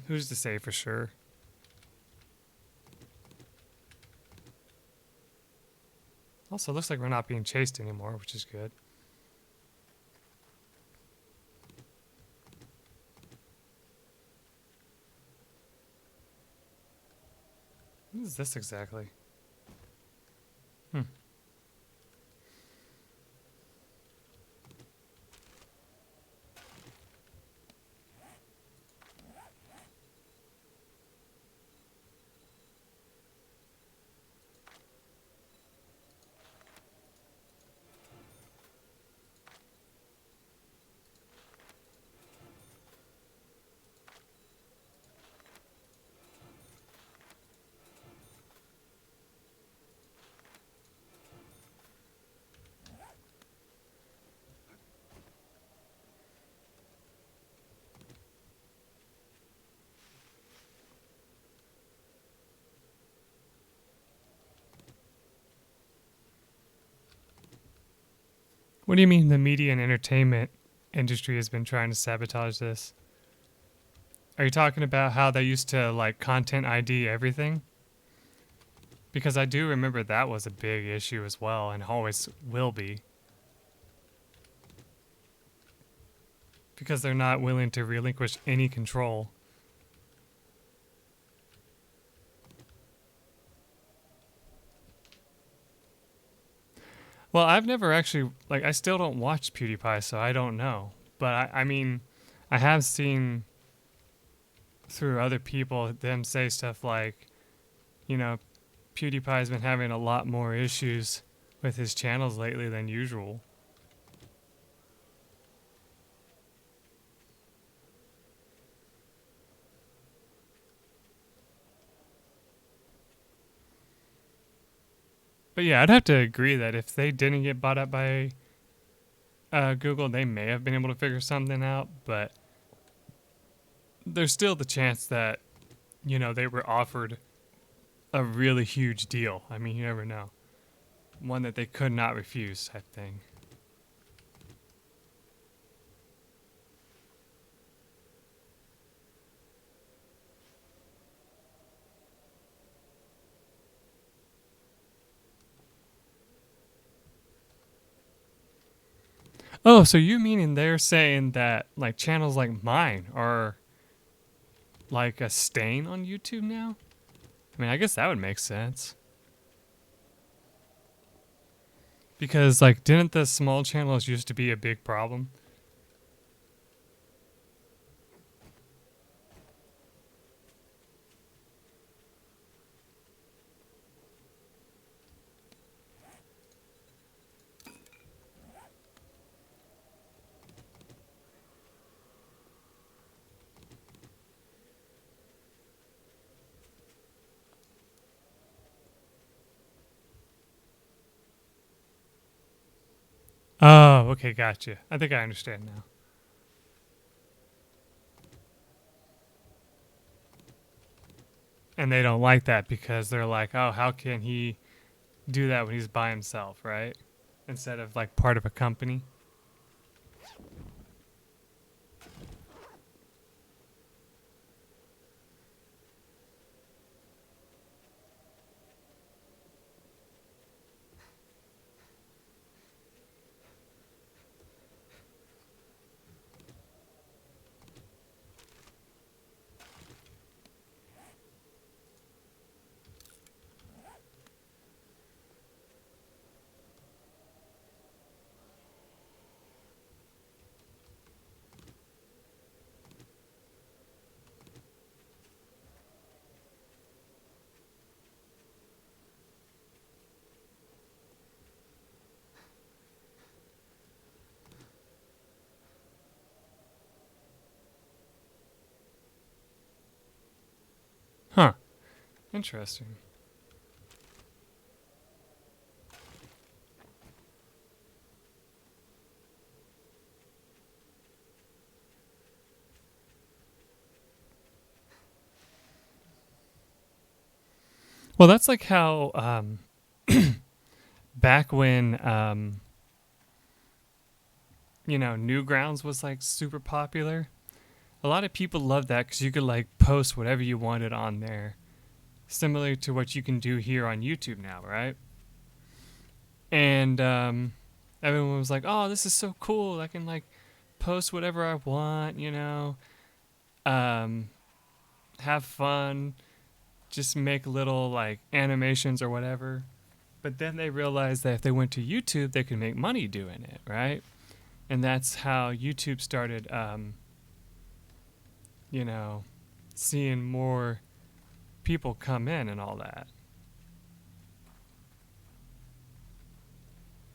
who's to say for sure? Also, looks like we're not being chased anymore, which is good. What is this exactly? What do you mean the media and entertainment industry has been trying to sabotage this? Are you talking about how they used to like content ID everything? Because I do remember that was a big issue as well and always will be. Because they're not willing to relinquish any control. Well, I've never actually, I still don't watch PewDiePie, so I don't know. But I mean, I have seen through other people them say stuff like, PewDiePie's been having a lot more issues with his channels lately than usual. But yeah, I'd have to agree that if they didn't get bought up by Google, they may have been able to figure something out, but there's still the chance that, they were offered a really huge deal. I mean, you never know. One that they could not refuse type thing. Oh, so you meaning they're saying that like channels like mine are like a stain on YouTube now? I mean, I guess that would make sense. Because like didn't the small channels used to be a big problem? Oh, okay, gotcha. I think I understand now. And they don't like that because they're like, oh, how can he do that when he's by himself, right? Instead of like part of a company. Huh. Interesting. Well, that's like how back when Newgrounds was like super popular. A lot of people loved that because you could like post whatever you wanted on there, similar to what you can do here on YouTube now, right? And everyone was like, "Oh, this is so cool! I can like post whatever I want, um, have fun, just make little like animations or whatever." But then they realized that if they went to YouTube, they could make money doing it, right? And that's how YouTube started, you know, seeing more people come in and all that.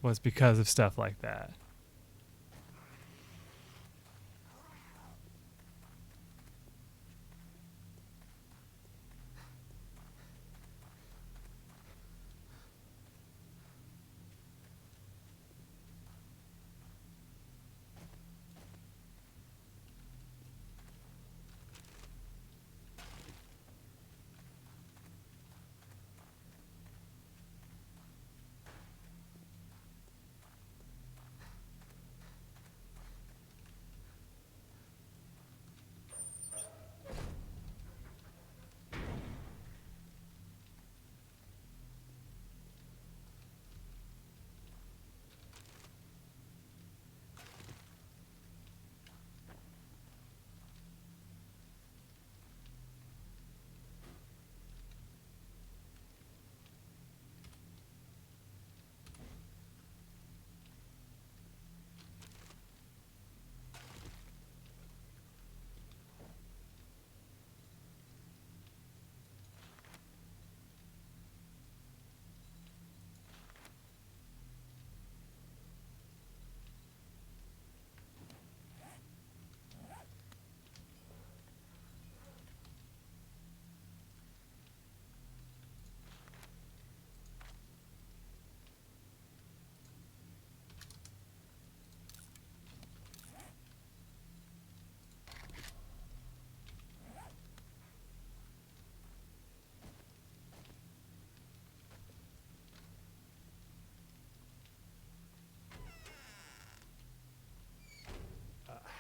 Was because of stuff like that.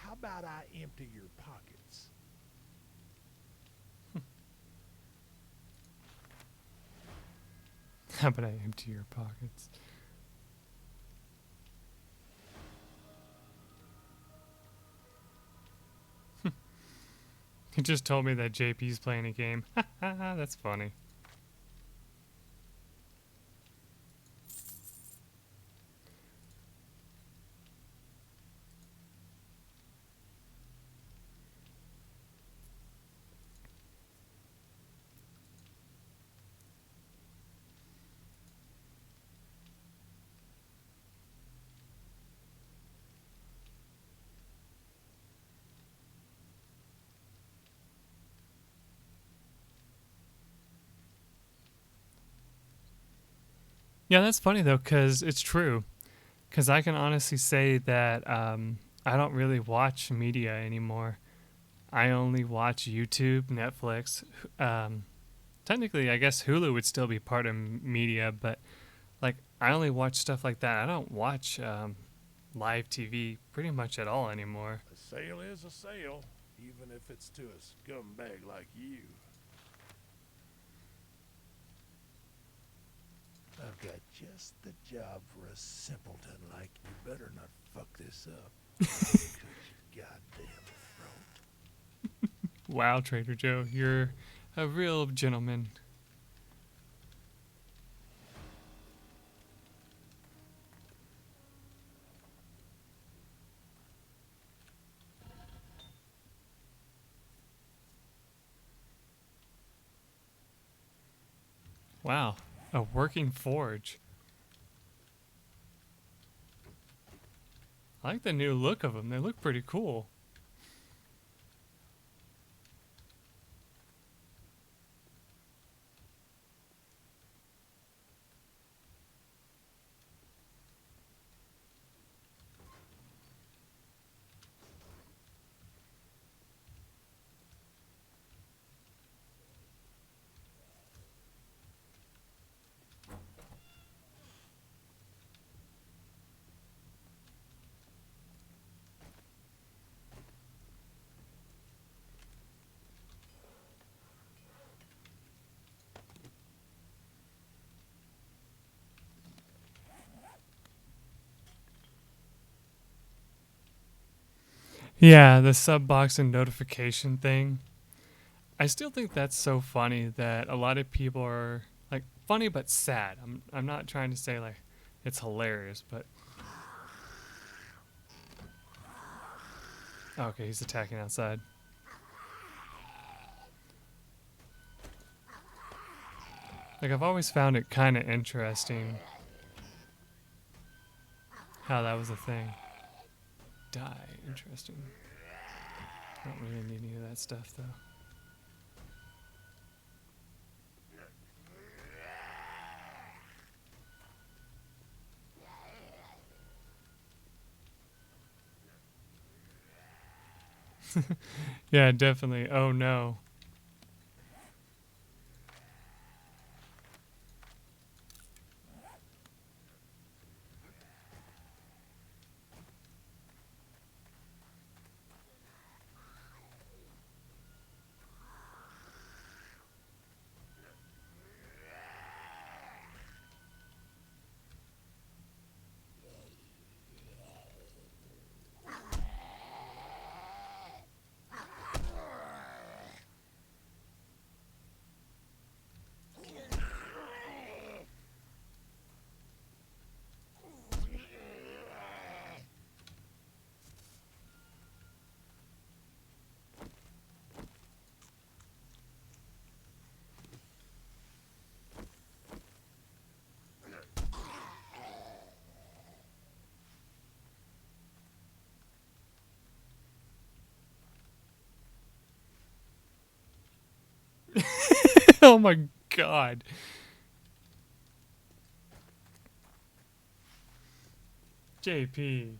How about I empty your pockets? How about I empty your pockets? He just told me that JP's playing a game. That's funny. Yeah, that's funny though, because it's true. Because I can honestly say that I don't really watch media anymore. I only watch YouTube, Netflix. Um, Technically, I guess Hulu would still be part of media, but like I only watch stuff like that. I don't watch live TV pretty much at all anymore. A sale is a sale, even if it's to a scumbag like you. I've got just the job for a simpleton like you. Better not fuck this up. Cut your goddamn throat. Wow, Trader Joe, you're a real gentleman. Wow, a working forge. I like the new look of them. They look pretty cool. Yeah, the sub box and notification thing. I still think that's so funny that a lot of people are like funny but sad. I'm not trying to say like it's hilarious, but okay, he's attacking outside. Like I've always found it kind of interesting how that was a thing. Die, interesting. I don't really need any of that stuff though. Yeah, definitely. Oh no. Oh my god. JP.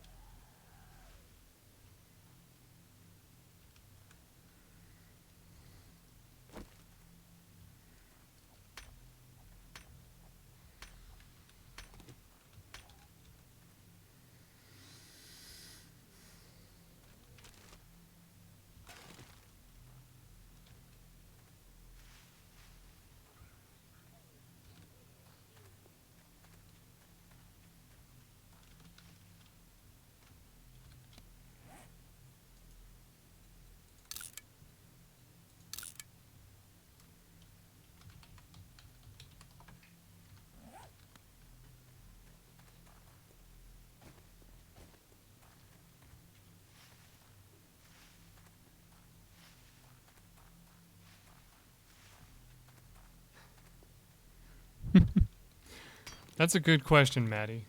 That's a good question, Maddie.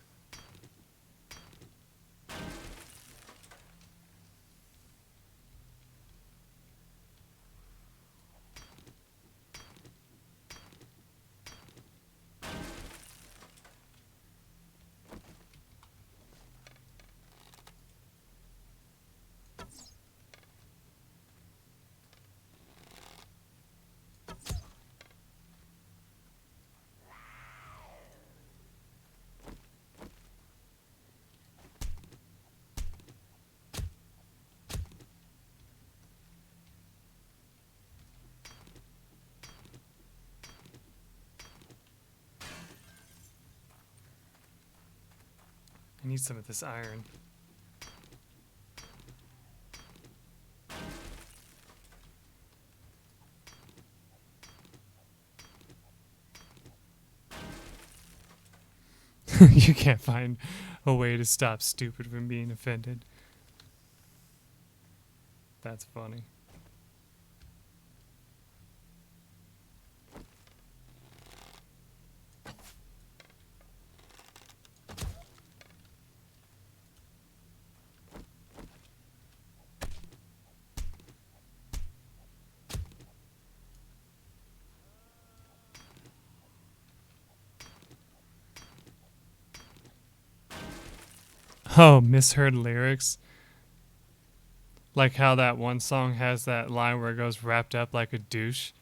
I need some of this iron. You can't find a way to stop stupid from being offended. That's funny. Oh, misheard lyrics. Like how that one song has that line where it goes wrapped up like a douche.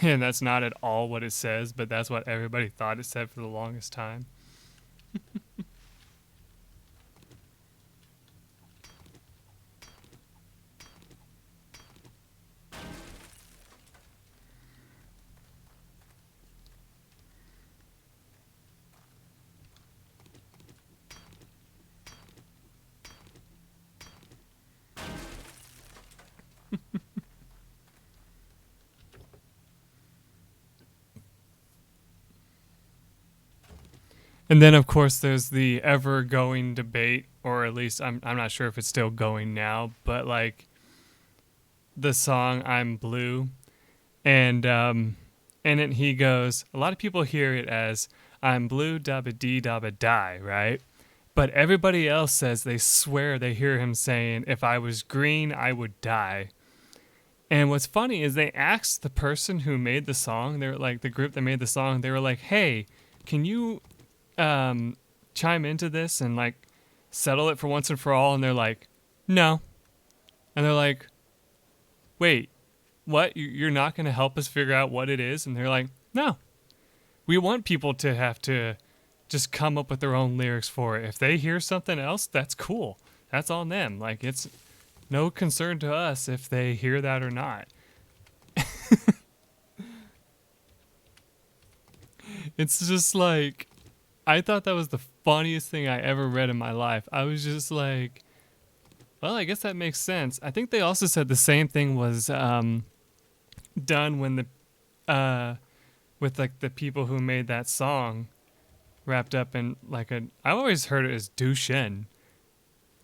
And that's not at all what it says, but that's what everybody thought it said for the longest time. And then of course there's the ever going debate, or at least I'm not sure if it's still going now, but like the song I'm Blue, and in it he goes, a lot of people hear it as I'm blue dabba dee dabba die, right? But everybody else says they swear they hear him saying, if I was green, I would die. And what's funny is they asked the person who made the song, they're like the group that made the song, they were like, hey, can you chime into this and like settle it for once and for all? And they're like, no. And they're like, wait, what? You're not going to help us figure out what it is? And they're like, no. We want people to have to just come up with their own lyrics for it. If they hear something else, that's cool. That's on them. Like, it's no concern to us if they hear that or not. It's just like, I thought that was the funniest thing I ever read in my life. I was just like, well, I guess that makes sense. I think they also said the same thing was done when with like the people who made that song wrapped up in like I always heard it as Dushin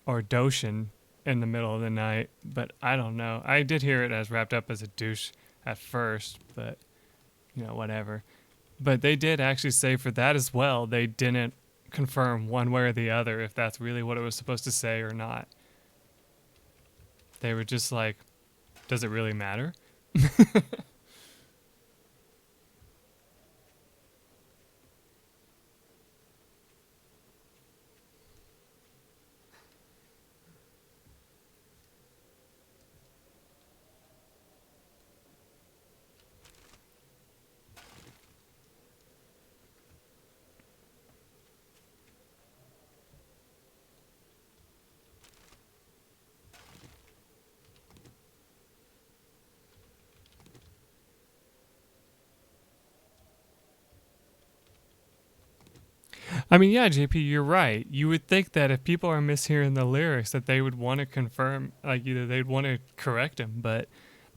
or Doshin in the middle of the night, but I don't know. I did hear it as wrapped up as a douche at first, but whatever. But they did actually say for that as well, they didn't confirm one way or the other if that's really what it was supposed to say or not. They were just like, does it really matter? I mean, yeah, JP, you're right. You would think that if people are mishearing the lyrics, that they would want to confirm, like either they'd want to correct them, but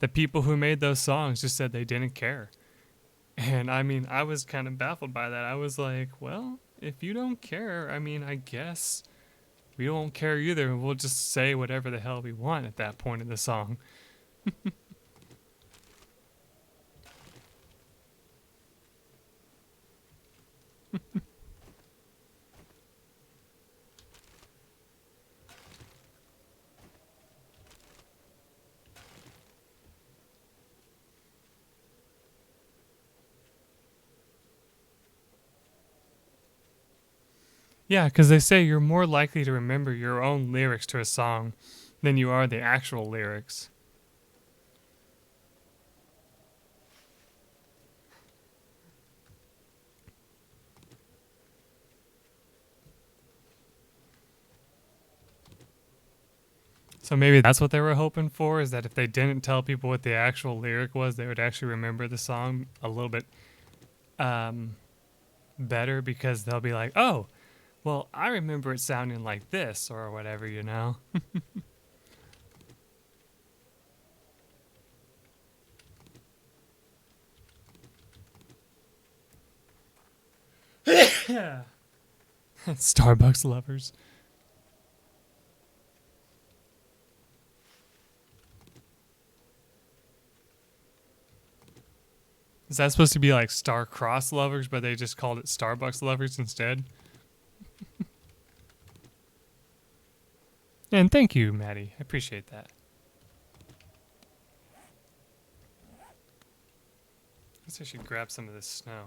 the people who made those songs just said they didn't care. And I mean, I was kind of baffled by that. I was like, well, if you don't care, I mean, I guess we don't care either. We'll just say whatever the hell we want at that point in the song. Yeah, because they say you're more likely to remember your own lyrics to a song than you are the actual lyrics. So maybe that's what they were hoping for, is that if they didn't tell people what the actual lyric was, they would actually remember the song a little bit better, because they'll be like, oh, well, I remember it sounding like this or whatever, Yeah. Starbucks lovers. Is that supposed to be like star-crossed lovers, but they just called it Starbucks lovers instead? And thank you, Maddie. I appreciate that. I guess I should grab some of this snow.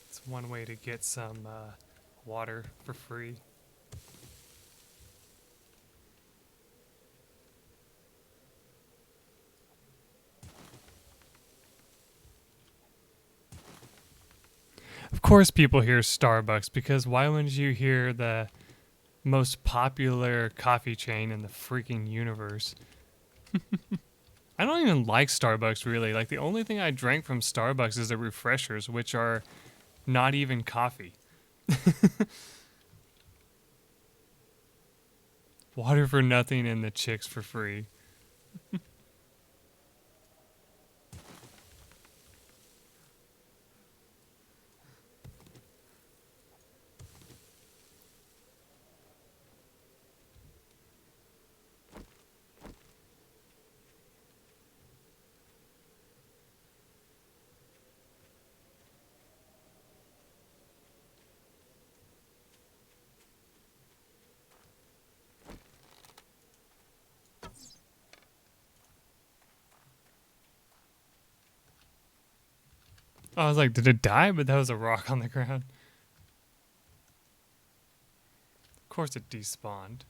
It's one way to get some water for free. Of course people hear Starbucks, because why wouldn't you hear the most popular coffee chain in the freaking universe? I don't even like Starbucks, really. Like, the only thing I drank from Starbucks is the refreshers, which are not even coffee. Water for nothing and the chicks for free. I was like, did it die? But that was a rock on the ground. Of course it despawned.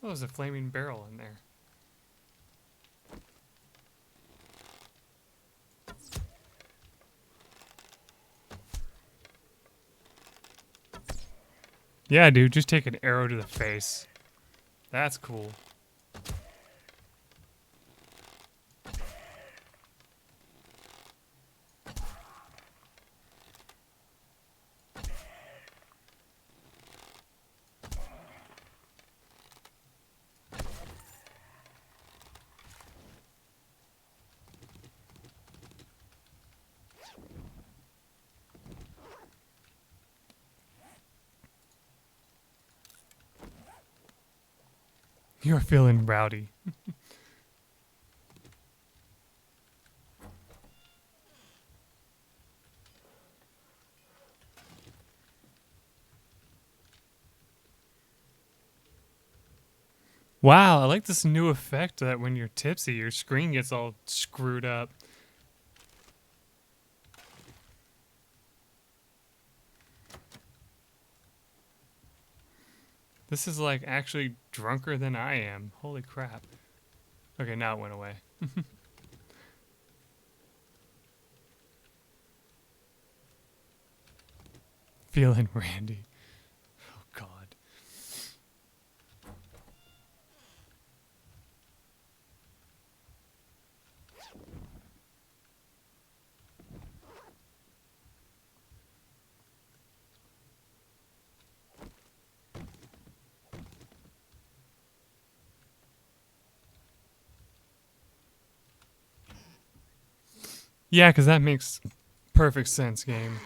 Oh, there's a flaming barrel in there. Yeah, dude, just take an arrow to the face. That's cool. You're feeling rowdy. Wow, I like this new effect that when you're tipsy, your screen gets all screwed up. This is like actually drunker than I am. Holy crap. Okay, now it went away. Feeling randy. Oh, God. Yeah, because that makes perfect sense, game.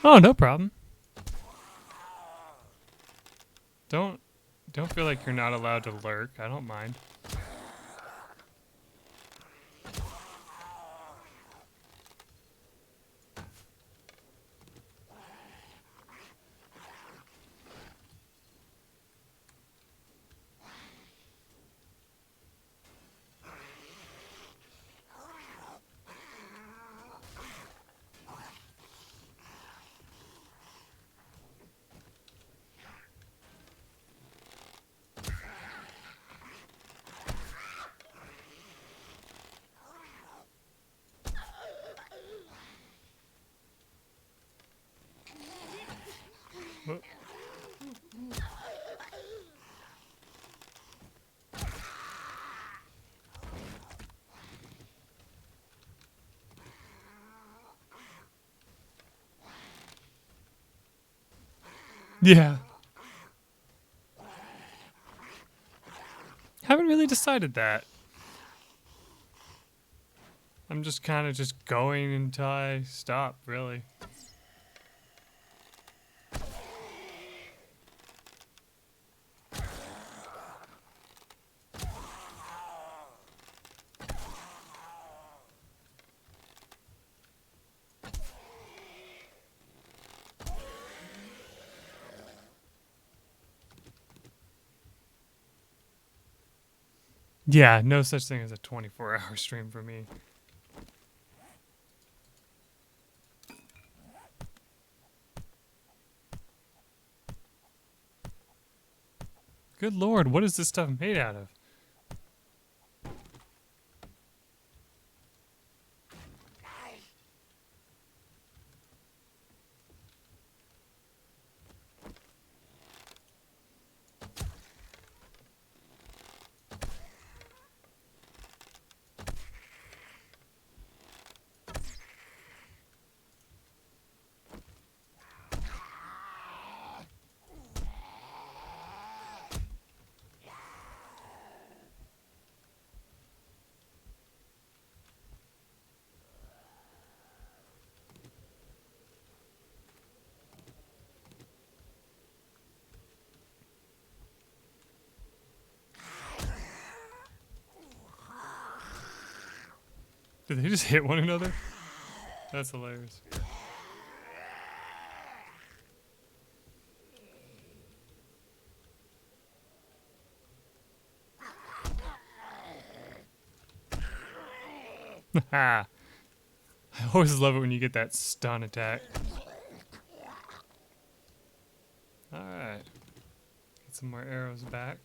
Oh, no problem. Don't feel like you're not allowed to lurk. I don't mind. Whoop. Yeah. Haven't really decided that. I'm just kind of just going until I stop, really. Yeah, no such thing as a 24-hour stream for me. Good lord, what is this stuff made out of? Did they just hit one another? That's hilarious. Ha! I always love it when you get that stun attack. Alright. Get some more arrows back.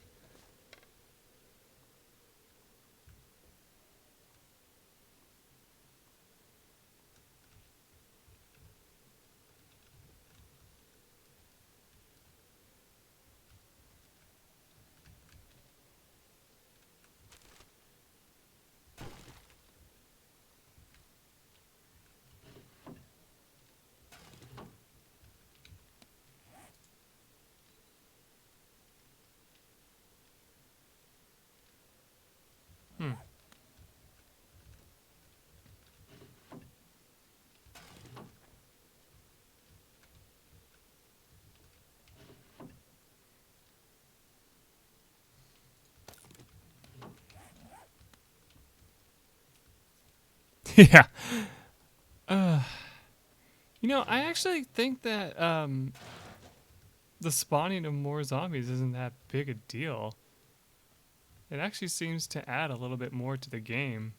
Hmm. Yeah. Uh, I actually think that the spawning of more zombies isn't that big a deal. It actually seems to add a little bit more to the game.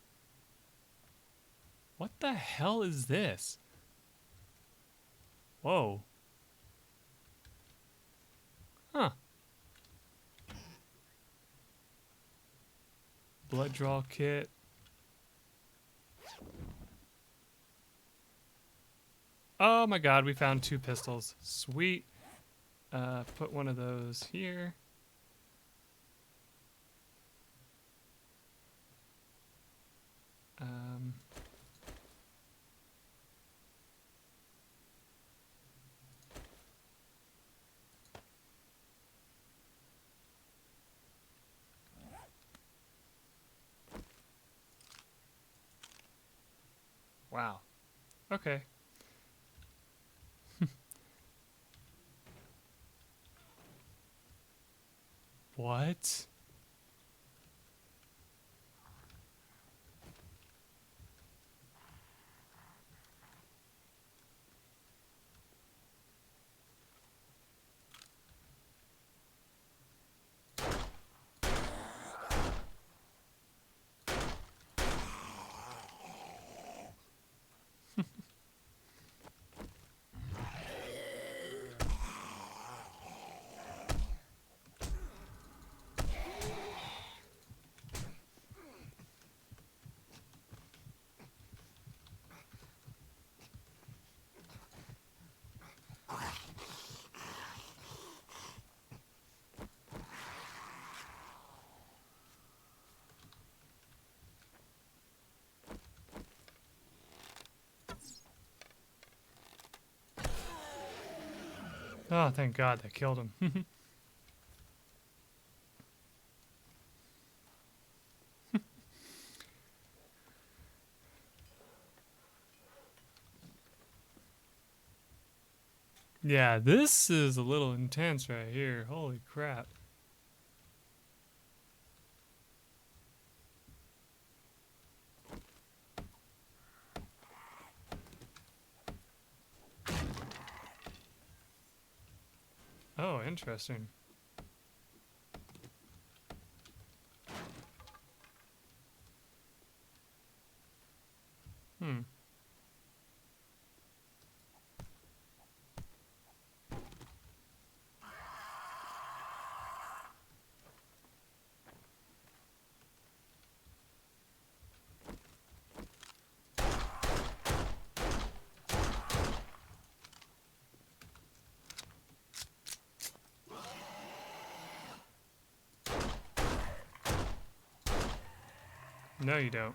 What the hell is this? Whoa. Huh. Blood draw kit. Oh my god, we found 2 pistols. Sweet. Put one of those here. Um, wow. Okay. What? Oh, thank god that killed him. Yeah, this is a little intense right here. Holy crap. Oh, interesting. No, you don't.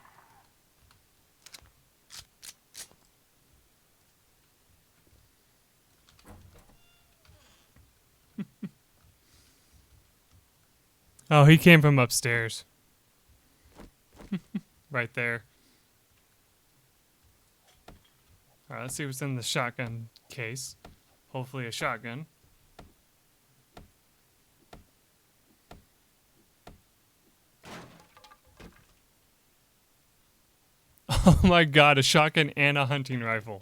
Oh, he came from upstairs. Right there. Alright, let's see what's in the shotgun case. Hopefully a shotgun. Oh my god, a shotgun and a hunting rifle.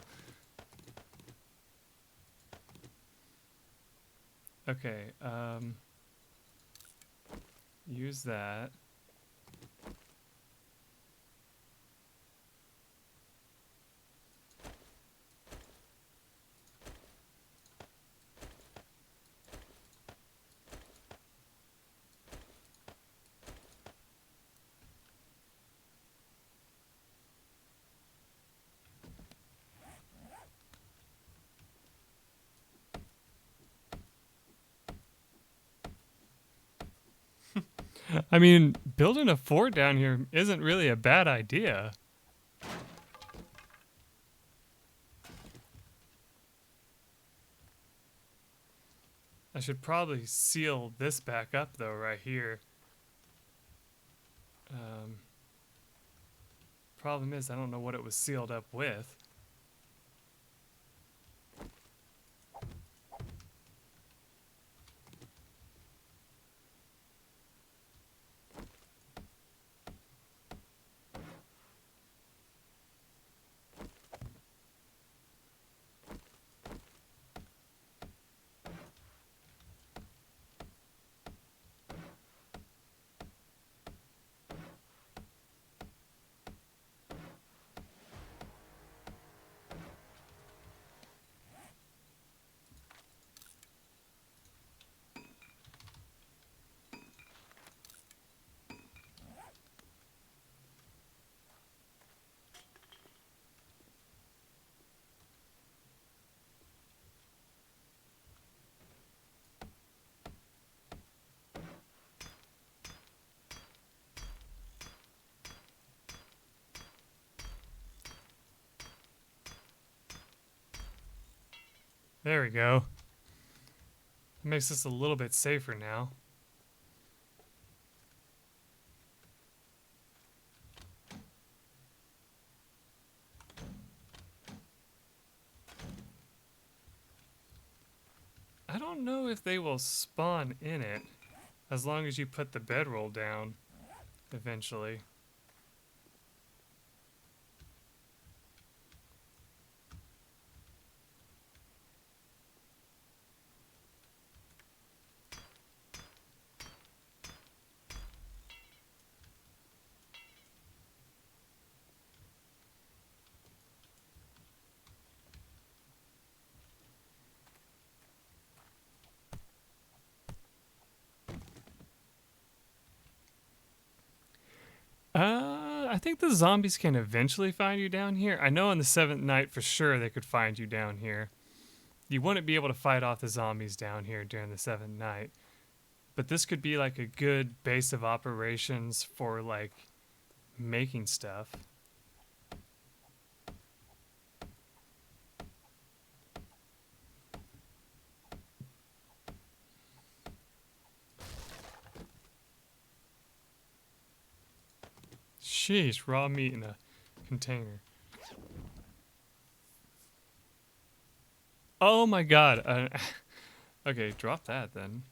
Okay, use that. I mean, building a fort down here isn't really a bad idea. I should probably seal this back up though, right here. Problem is, I don't know what it was sealed up with. There we go. It makes this a little bit safer now. I don't know if they will spawn in it, as long as you put the bedroll down eventually. I think the zombies can eventually find you down here. I know on the 7th night for sure they could find you down here. You wouldn't be able to fight off the zombies down here during the 7th night. But this could be like a good base of operations for like making stuff. Sheesh, raw meat in a container. Oh my god. Okay, drop that then.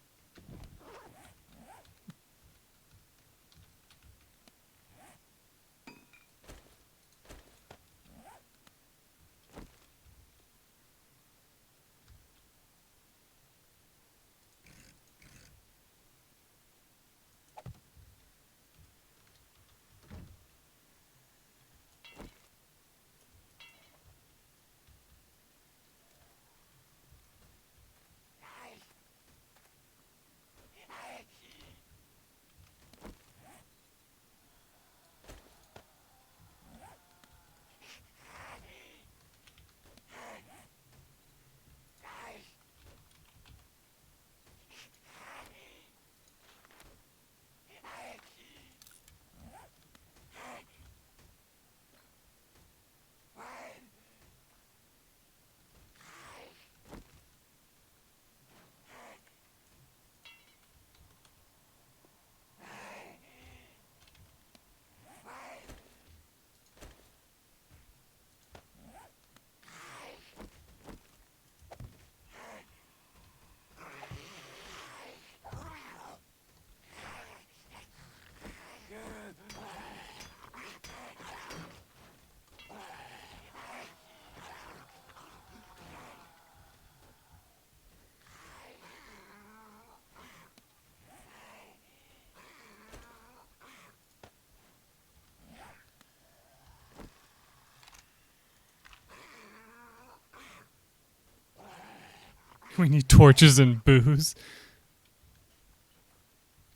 We need torches and booze.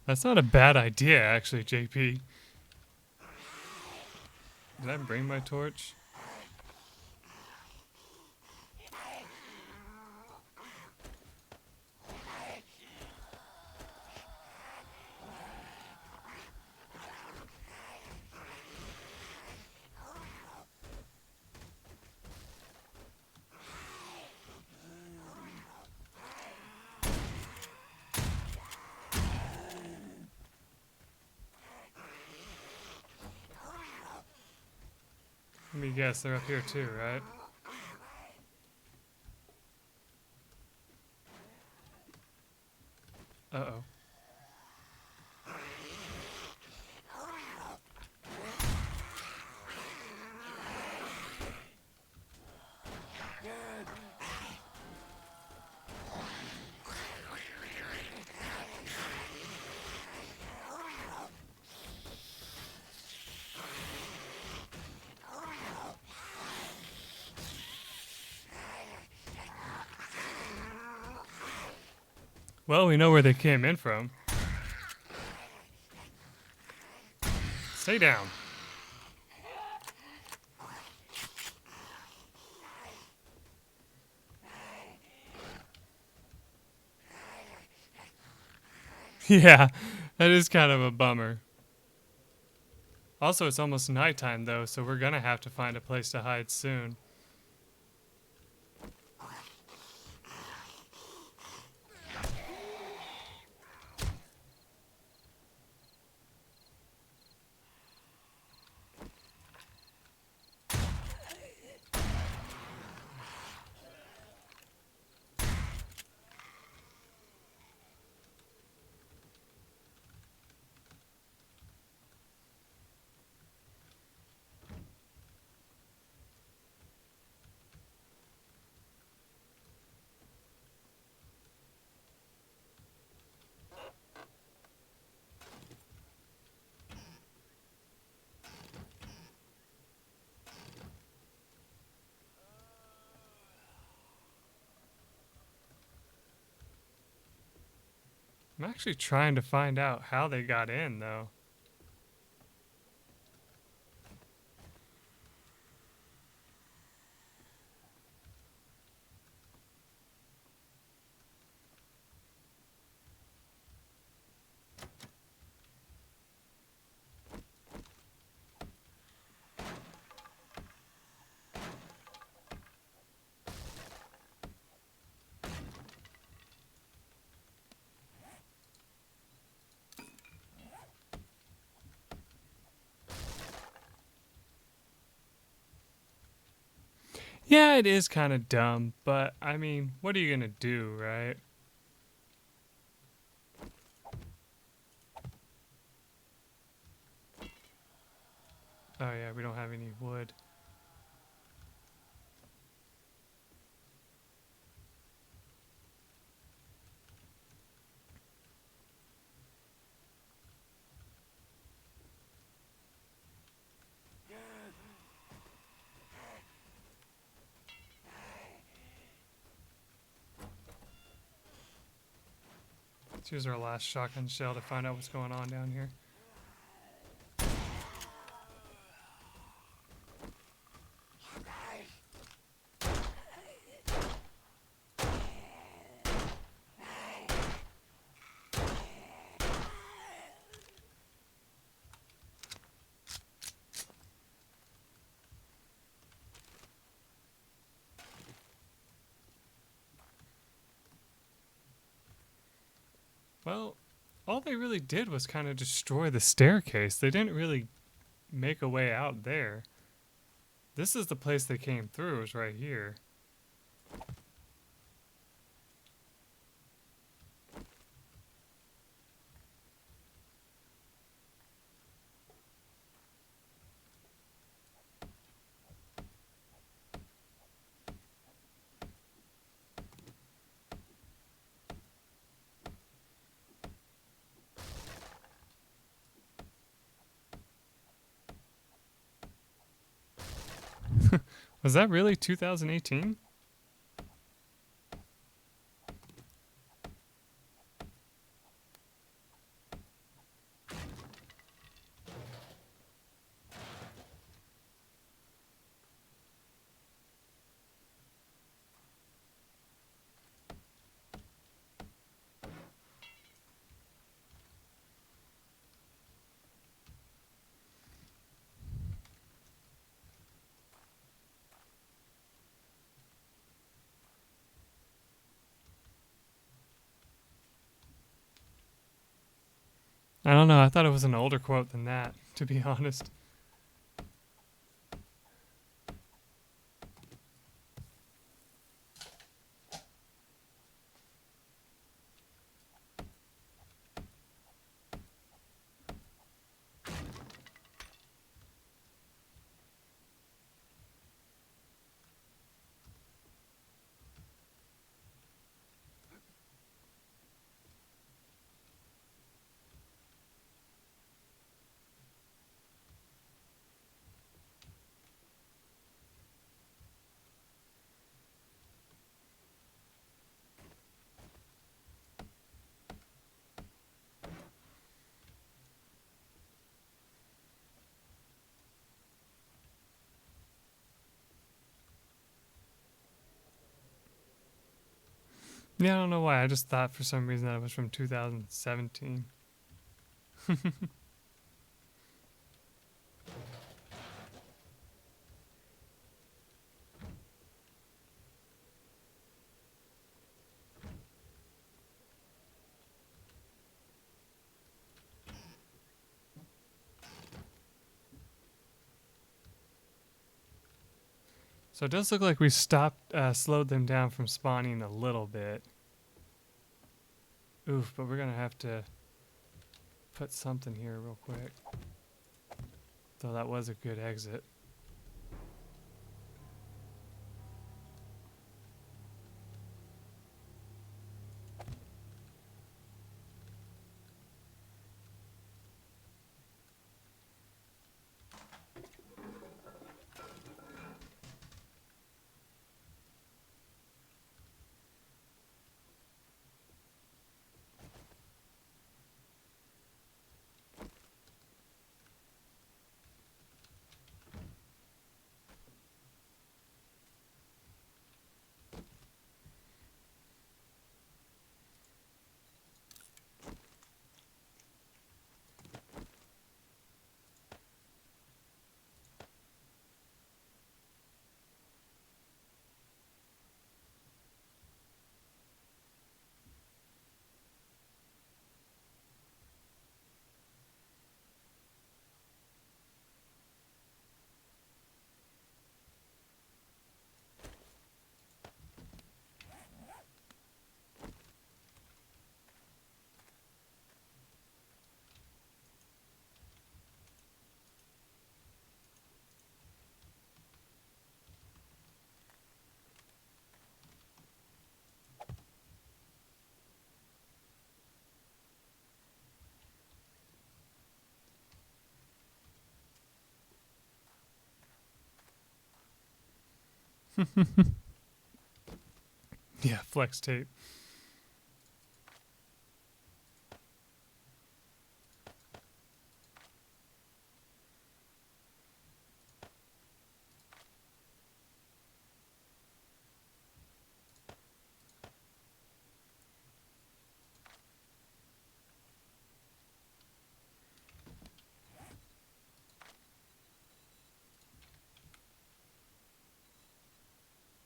That's not a bad idea, actually, JP. Did I bring my torch? Let me guess, they're up here too, right? Uh-oh. Well, we know where they came in from. Stay down. Yeah, that is kind of a bummer. Also, it's almost nighttime, though, so we're gonna have to find a place to hide soon. I'm actually trying to find out how they got in, though. Yeah, it is kind of dumb, but I mean, what are you gonna do, right? Oh yeah, we don't have any wood. Let's use our last shotgun shell to find out what's going on down here. Well, all they really did was kind of destroy the staircase. They didn't really make a way out there. This is the place they came through, is right here. Was that really 2018? I don't know. I thought it was an older quote than that, to be honest. Yeah, I don't know why. I just thought for some reason that it was from 2017. So it does look like we slowed them down from spawning a little bit. Oof, but we're gonna have to put something here real quick. Though that was a good exit. Yeah, flex tape.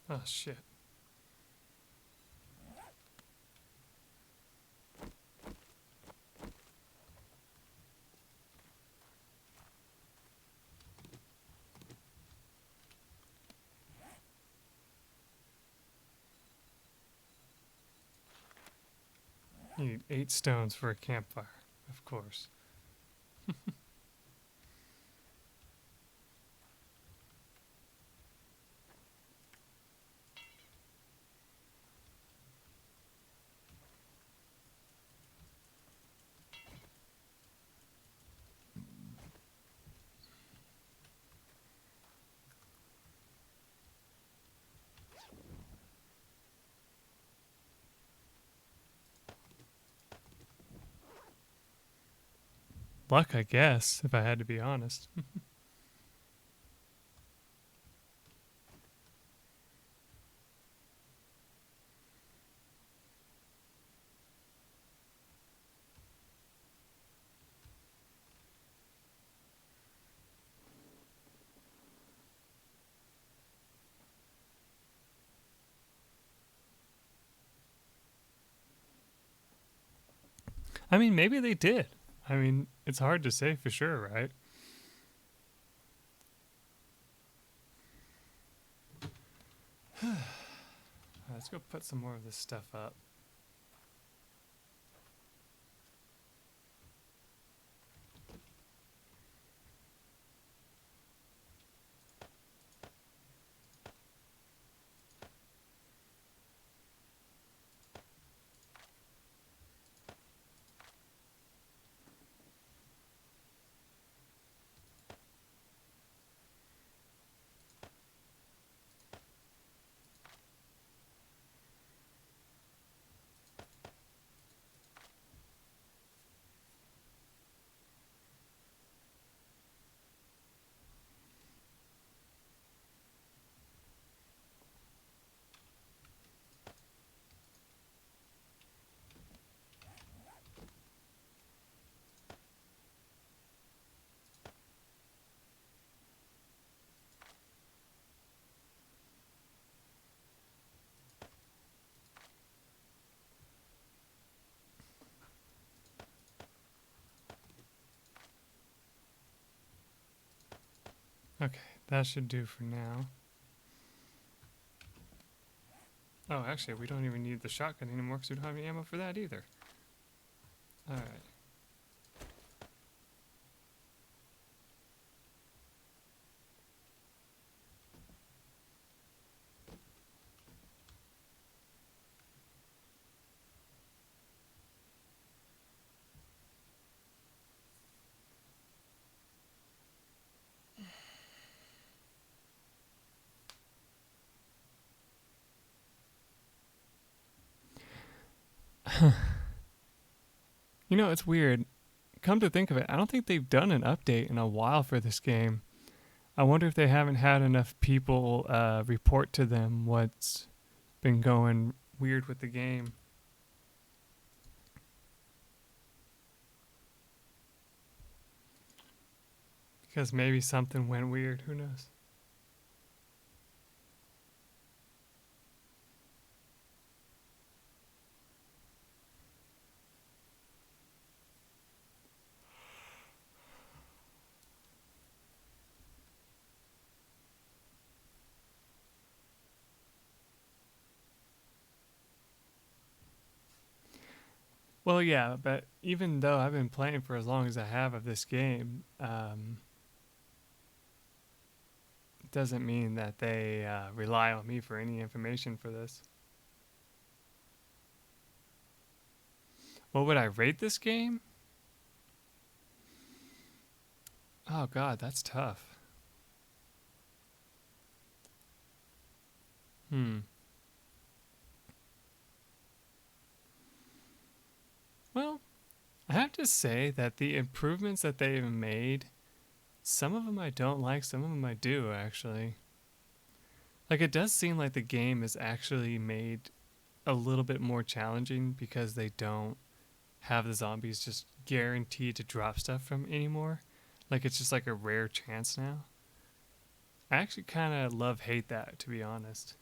Oh shit. You need 8 stones for a campfire, of course. Luck, I guess, if I had to be honest. I mean, maybe they did. I mean, it's hard to say for sure, right? Let's go put some more of this stuff up. Okay, that should do for now. Oh, actually, we don't even need the shotgun anymore because we don't have any ammo for that either. Alright. You know, it's weird. Come to think of it, I don't think they've done an update in a while for this game. I wonder if they haven't had enough people report to them what's been going weird with the game. Because maybe something went weird, who knows? Well, yeah, but even though I've been playing for as long as I have of this game, it doesn't mean that they rely on me for any information for this. What would I rate this game? Oh, God, that's tough. Well, I have to say that the improvements that they've made, some of them I don't like, some of them I do, actually. Like, it does seem like the game is actually made a little bit more challenging because they don't have the zombies just guaranteed to drop stuff from anymore. Like, it's just like a rare chance now. I actually kind of hate that, to be honest.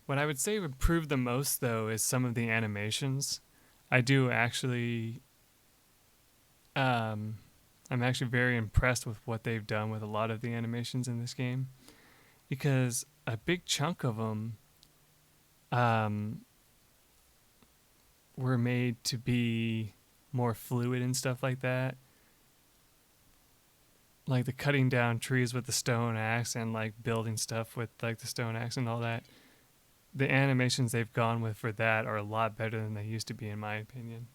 What I would say improved the most, though, is some of the animations. I do actually, um, I'm actually very impressed with what they've done with a lot of the animations in this game, because a big chunk of them um, were made to be more fluid and stuff like that. Like the cutting down trees with the stone axe and like building stuff with like the stone axe and all that. The animations they've gone with for that are a lot better than they used to be, in my opinion.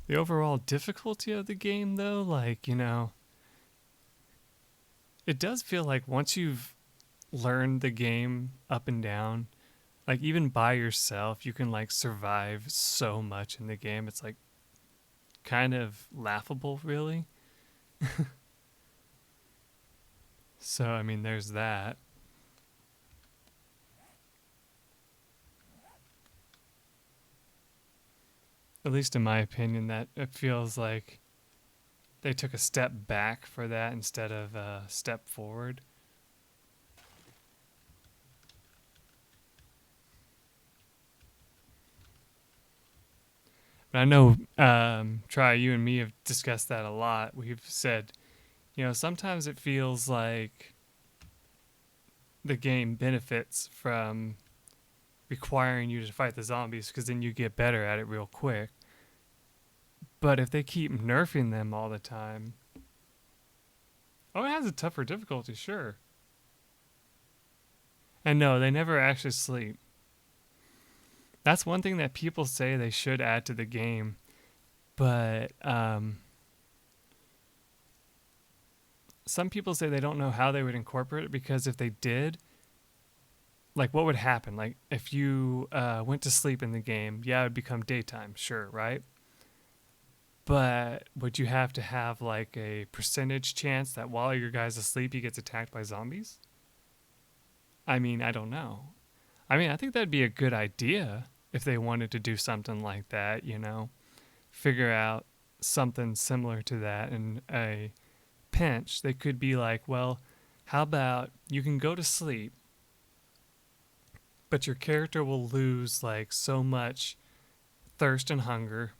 The overall difficulty of the game, though, like, you know, it does feel like once you've learned the game up and down, like even by yourself, you can like survive so much in the game. It's like kind of laughable, really. So, I mean, there's that. At least in my opinion, that it feels like they took a step back for that instead of a step forward. But I know, Try, you and me have discussed that a lot. We've said, sometimes it feels like the game benefits from requiring you to fight the zombies because then you get better at it real quick. But if they keep nerfing them all the time, it has a tougher difficulty, sure. And no, they never actually sleep. That's one thing that people say they should add to the game, but some people say they don't know how they would incorporate it because if they did, like what would happen? Like if you went to sleep in the game, yeah, it would become daytime, sure, right? But would you have to have like a percentage chance that while your guy's asleep, he gets attacked by zombies? I mean, I don't know. I mean, I think that'd be a good idea if they wanted to do something like that, figure out something similar to that in a pinch. They could be like, well, how about you can go to sleep, but your character will lose like so much thirst and hunger,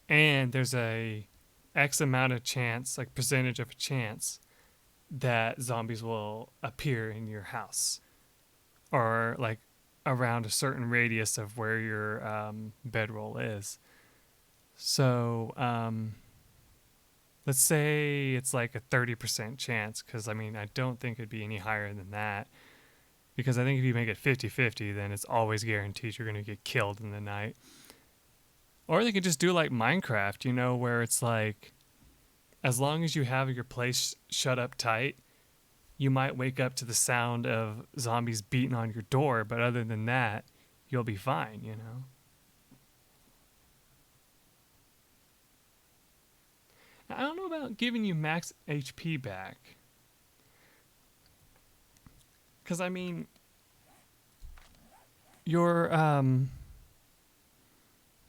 and there's a X amount of chance, like percentage of a chance, that zombies will appear in your house or like around a certain radius of where your bedroll is. So let's say it's like a 30% chance, because I mean, I don't think it'd be any higher than that. Because I think if you make it 50-50, then it's always guaranteed you're going to get killed in the night. Or they could just do like Minecraft, where it's like, as long as you have your place shut up tight, you might wake up to the sound of zombies beating on your door, but other than that, you'll be fine. I don't know about giving you max HP back. Because, I mean, your, hold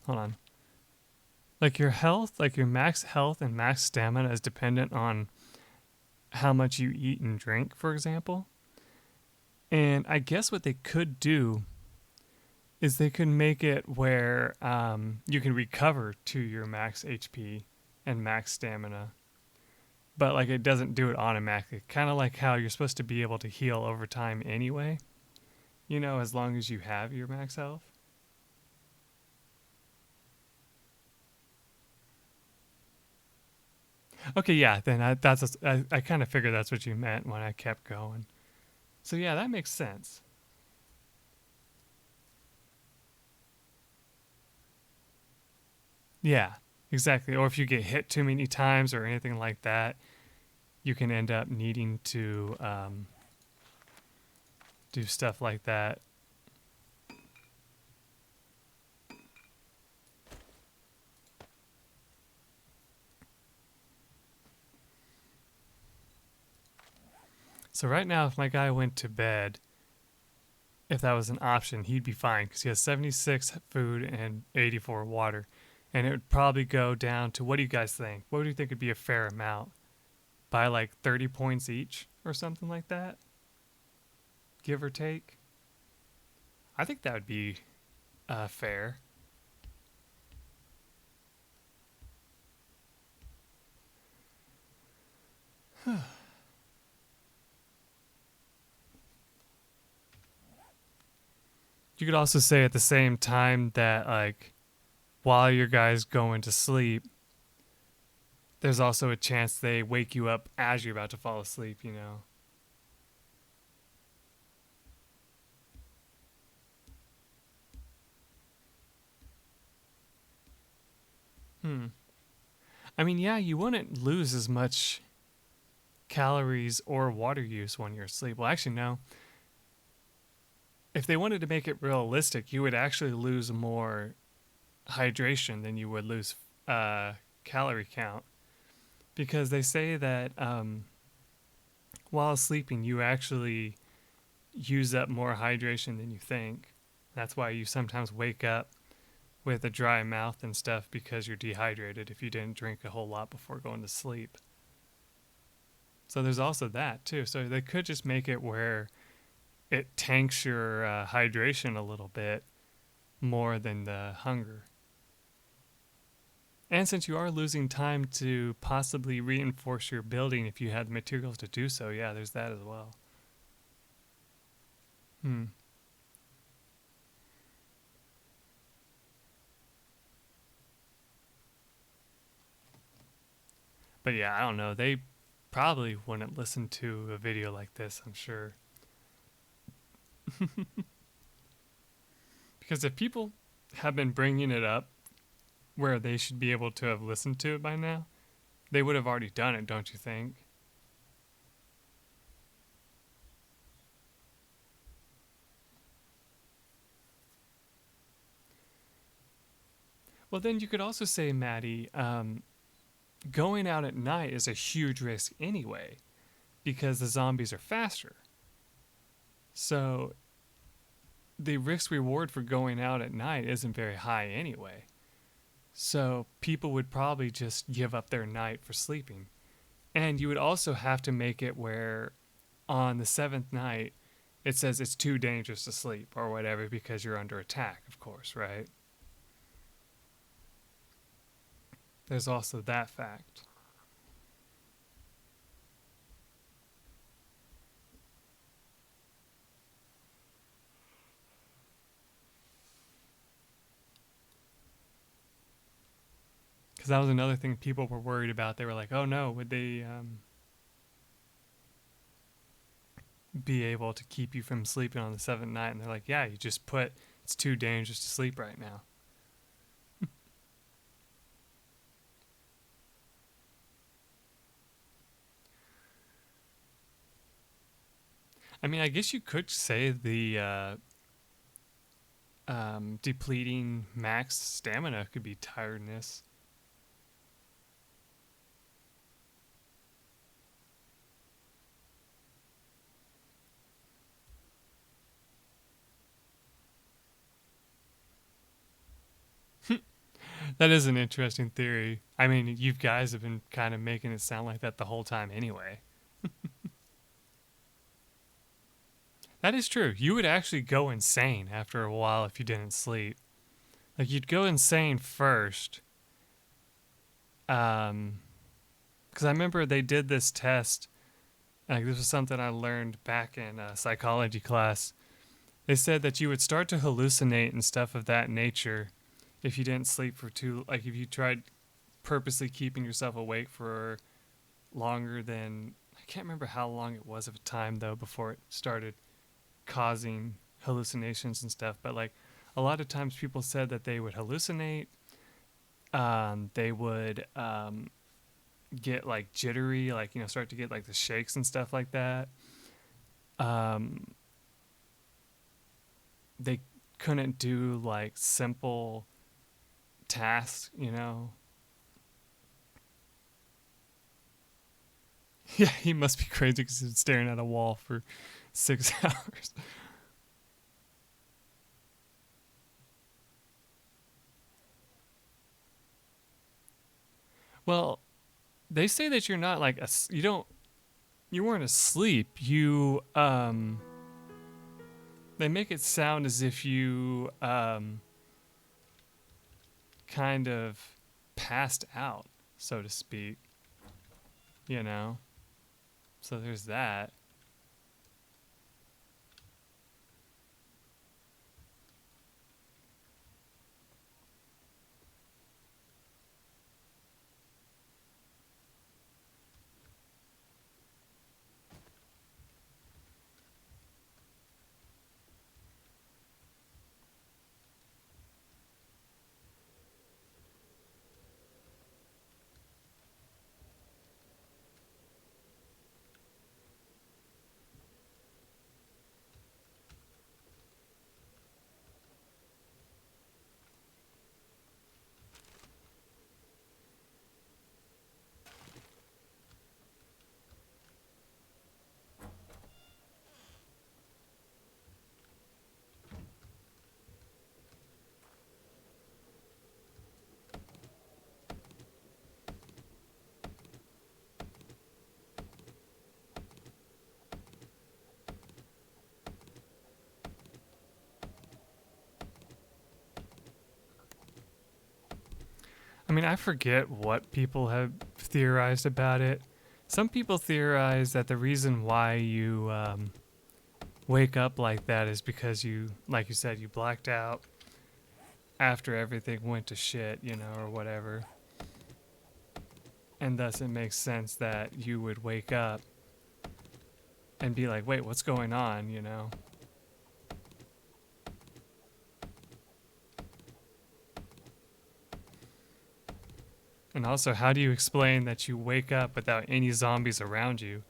on. Like your health, like your max health and max stamina is dependent on how much you eat and drink, for example. And I guess what they could do is they could make it where you can recover to your max HP and max stamina. But like it doesn't do it automatically. Kind of like how you're supposed to be able to heal over time anyway. As long as you have your max health. Okay, yeah, then I kind of figured that's what you meant when I kept going. So yeah, that makes sense. Yeah, exactly. Or if you get hit too many times or anything like that, you can end up needing to do stuff like that. So right now, if my guy went to bed, if that was an option, he'd be fine because he has 76 food and 84 water. And it would probably go down to, what do you guys think? What do you think would be a fair amount? By like 30 points each or something like that? Give or take? I think that would be fair. You could also say at the same time that, like, while your guy's going to sleep, there's also a chance they wake you up as you're about to fall asleep. I mean, yeah, you wouldn't lose as much calories or water use when you're asleep. Well, actually, no. If they wanted to make it realistic, you would actually lose more hydration than you would lose calorie count. Because they say that while sleeping, you actually use up more hydration than you think. That's why you sometimes wake up with a dry mouth and stuff, because you're dehydrated if you didn't drink a whole lot before going to sleep. So there's also that too. So they could just make it where it tanks your hydration a little bit more than the hunger. And since you are losing time to possibly reinforce your building if you had the materials to do so, yeah, there's that as well. Hmm. But yeah, I don't know. They probably wouldn't listen to a video like this, I'm sure. Because if people have been bringing it up where they should be able to have listened to it by now, they would have already done it, don't you think? Well, then you could also say, Maddie, going out at night is a huge risk anyway, because the zombies are faster. So the risk reward for going out at night isn't very high anyway. So people would probably just give up their night for sleeping. And you would also have to make it where on the seventh night it says it's too dangerous to sleep or whatever because you're under attack, of course, right? There's also that fact. Because that was another thing people were worried about. They were like, oh no, would they be able to keep you from sleeping on the seventh night? And they're like, yeah, you just put it's too dangerous to sleep right now. I mean, I guess you could say the depleting max stamina could be tiredness. That is an interesting theory. I mean, you guys have been kind of making it sound like that the whole time anyway. That is true. You would actually go insane after a while if you didn't sleep. Like you'd go insane first. Because I remember they did this test. Like this was something I learned back in psychology class. They said that you would start to hallucinate and stuff of that nature if you didn't sleep for too. Like if you tried purposely keeping yourself awake for longer than I can't remember how long it was of a time though before it started causing hallucinations and stuff. But like a lot of times people said that they would hallucinate. They would get like jittery, like start to get like the shakes and stuff like that. Um, they couldn't do like simple tasks. Yeah, he must be crazy because he's staring at a wall for 6 hours. Well, they say that you're not like you don't you weren't asleep. They make it sound as if you kind of passed out, so to speak. You know. So there's that. mean, I forget what people have theorized about it. Some people theorize that the reason why you wake up like that is because you, like you said, you blacked out after everything went to shit, you know, or whatever. And thus it makes sense that you would wake up and be like, wait, what's going on, you know? And also, how do you explain that you wake up without any zombies around you?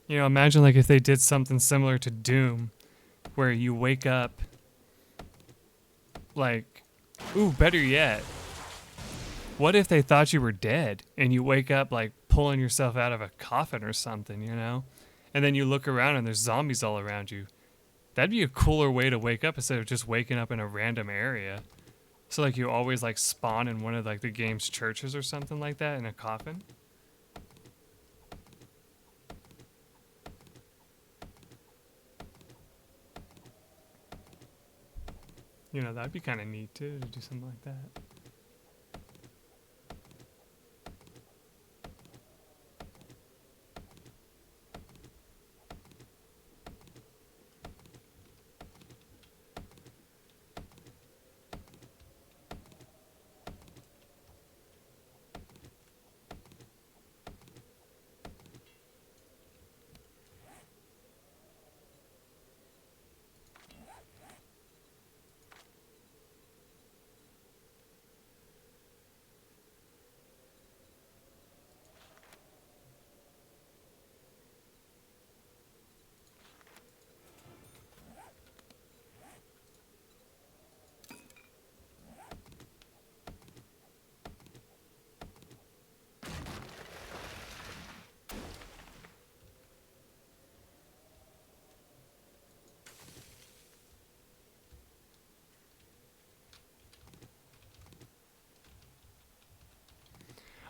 You know, imagine like if they did something similar to Doom, where you wake up like, ooh, better yet, what if they thought you were dead and you wake up like pulling yourself out of a coffin or something, you know? And then you look around and there's zombies all around you. That'd be a cooler way to wake up instead of just waking up in a random area. So like you always like spawn in one of like the game's churches or something like that in a coffin. You know, that'd be kind of neat too, to do something like that.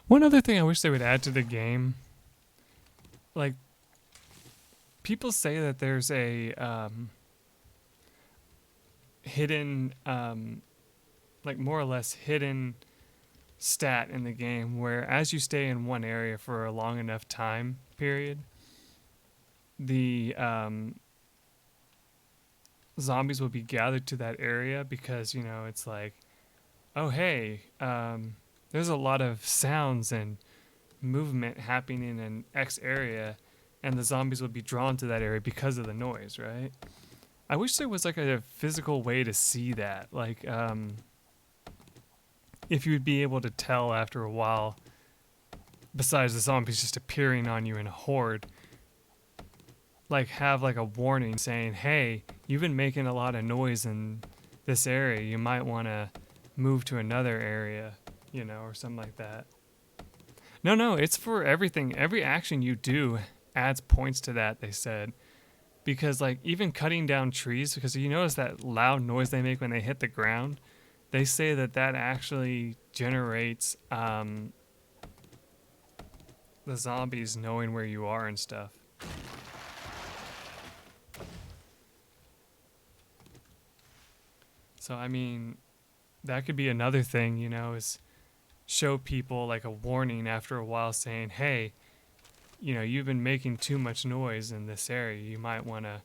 One other thing I wish they would add to the game, like people say that there's a hidden, like more or less hidden stat in the game where as you stay in one area for a long enough time period, the zombies will be gathered to that area because, you know, it's like, oh, hey, there's a lot of sounds and movement happening in an X area, and the zombies would be drawn to that area because of the noise, right? I wish there was like a physical way to see that. Like, if you'd be able to tell after a while, besides the zombies just appearing on you in a horde, like have like a warning saying, hey, you've been making a lot of noise in this area. You might want to move to another area, you know, or something like that. No, it's for everything. Every action you do adds points to that, they said. Because, like, even cutting down trees, because you notice that loud noise they make when they hit the ground, they say that that actually generates the zombies knowing where you are and stuff. So, I mean, that could be another thing, you know, is show people like a warning after a while saying, hey, you know, you've been making too much noise in this area. You might want to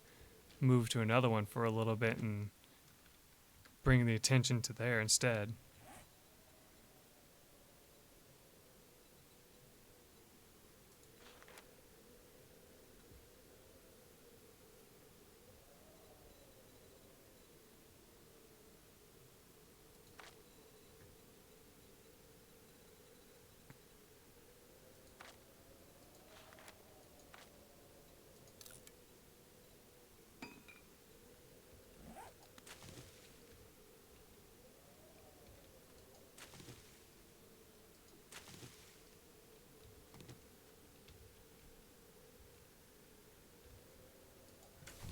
move to another one for a little bit and bring the attention to there instead.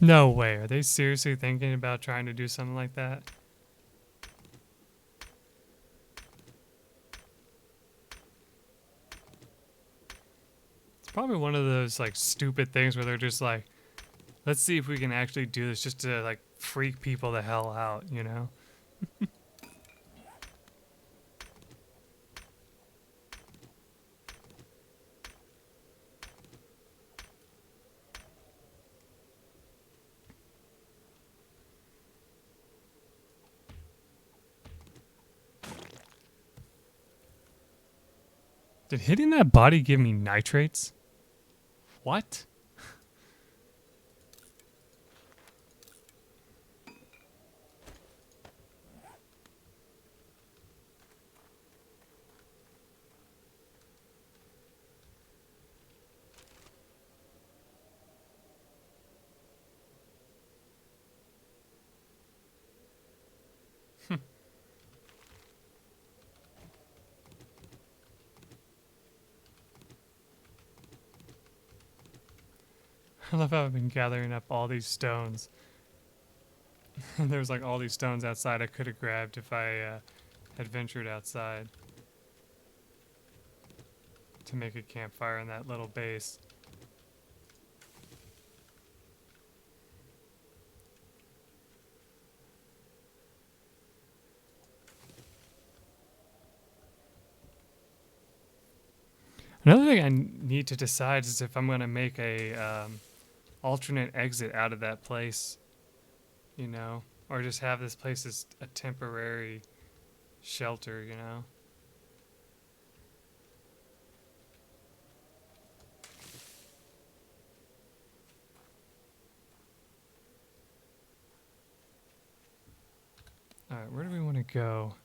No way. Are they seriously thinking about trying to do something like that? It's probably one of those like stupid things where they're just like, let's see if we can actually do this just to like freak people the hell out, you know? Did hitting that body give me nitrates? What? I love how I've been gathering up all these stones. There's like all these stones outside I could have grabbed if I had ventured outside to make a campfire in that little base. Another thing I need to decide is if I'm going to make a alternate exit out of that place, you know, or just have this place as a temporary shelter, you know. All right, where do we want to go?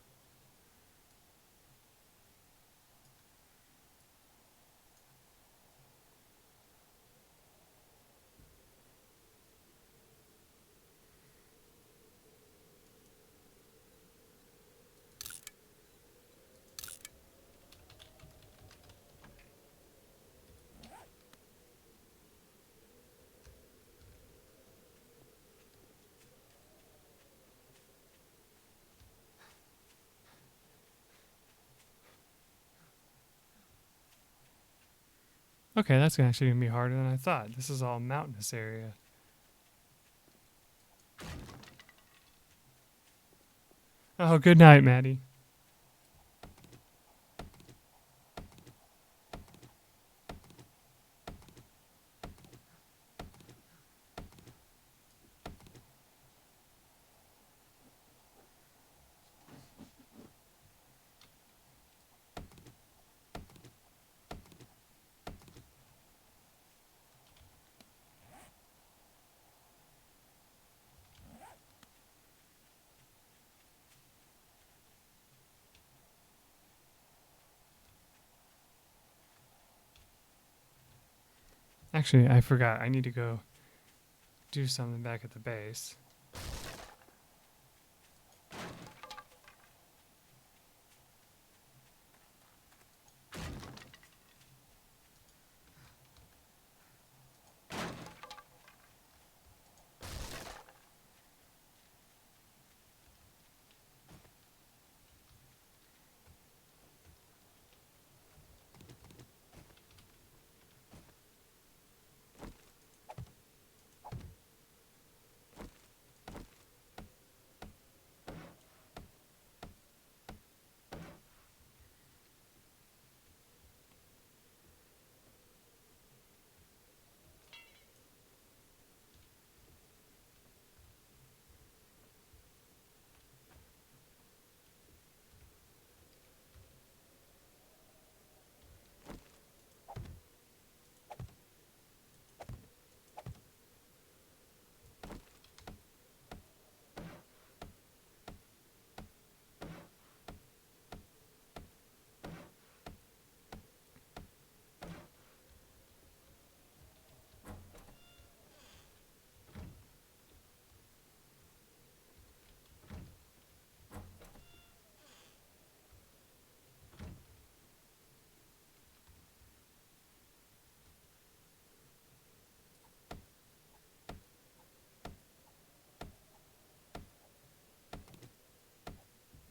Okay, that's actually going to be harder than I thought. This is all mountainous area. Oh, good night, Maddie. Actually, I forgot. I need to go do something back at the base.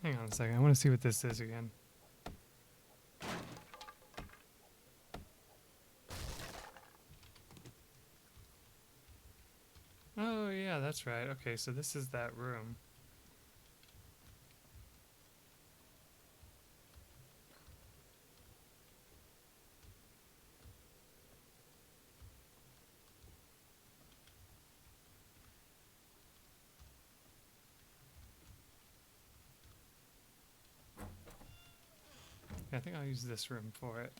Hang on a second. I want to see what this is again. Oh, yeah, that's right. Okay, so this is that room. Yeah, I think I'll use this room for it.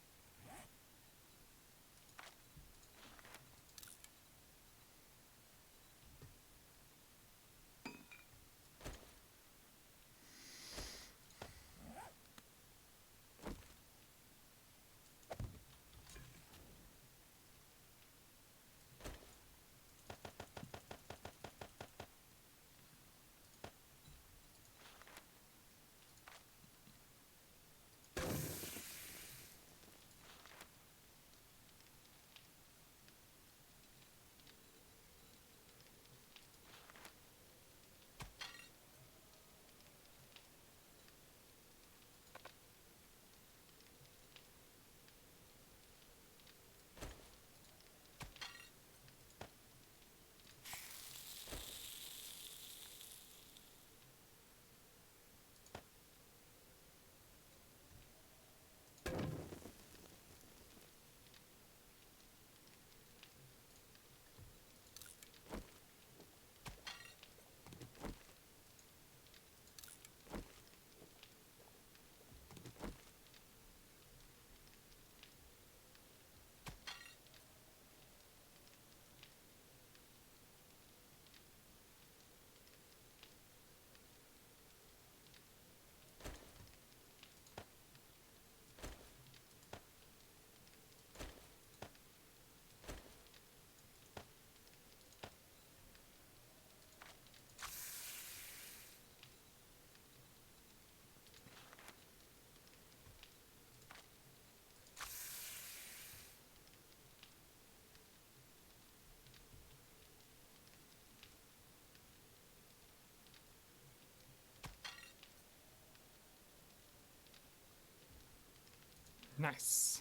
Nice.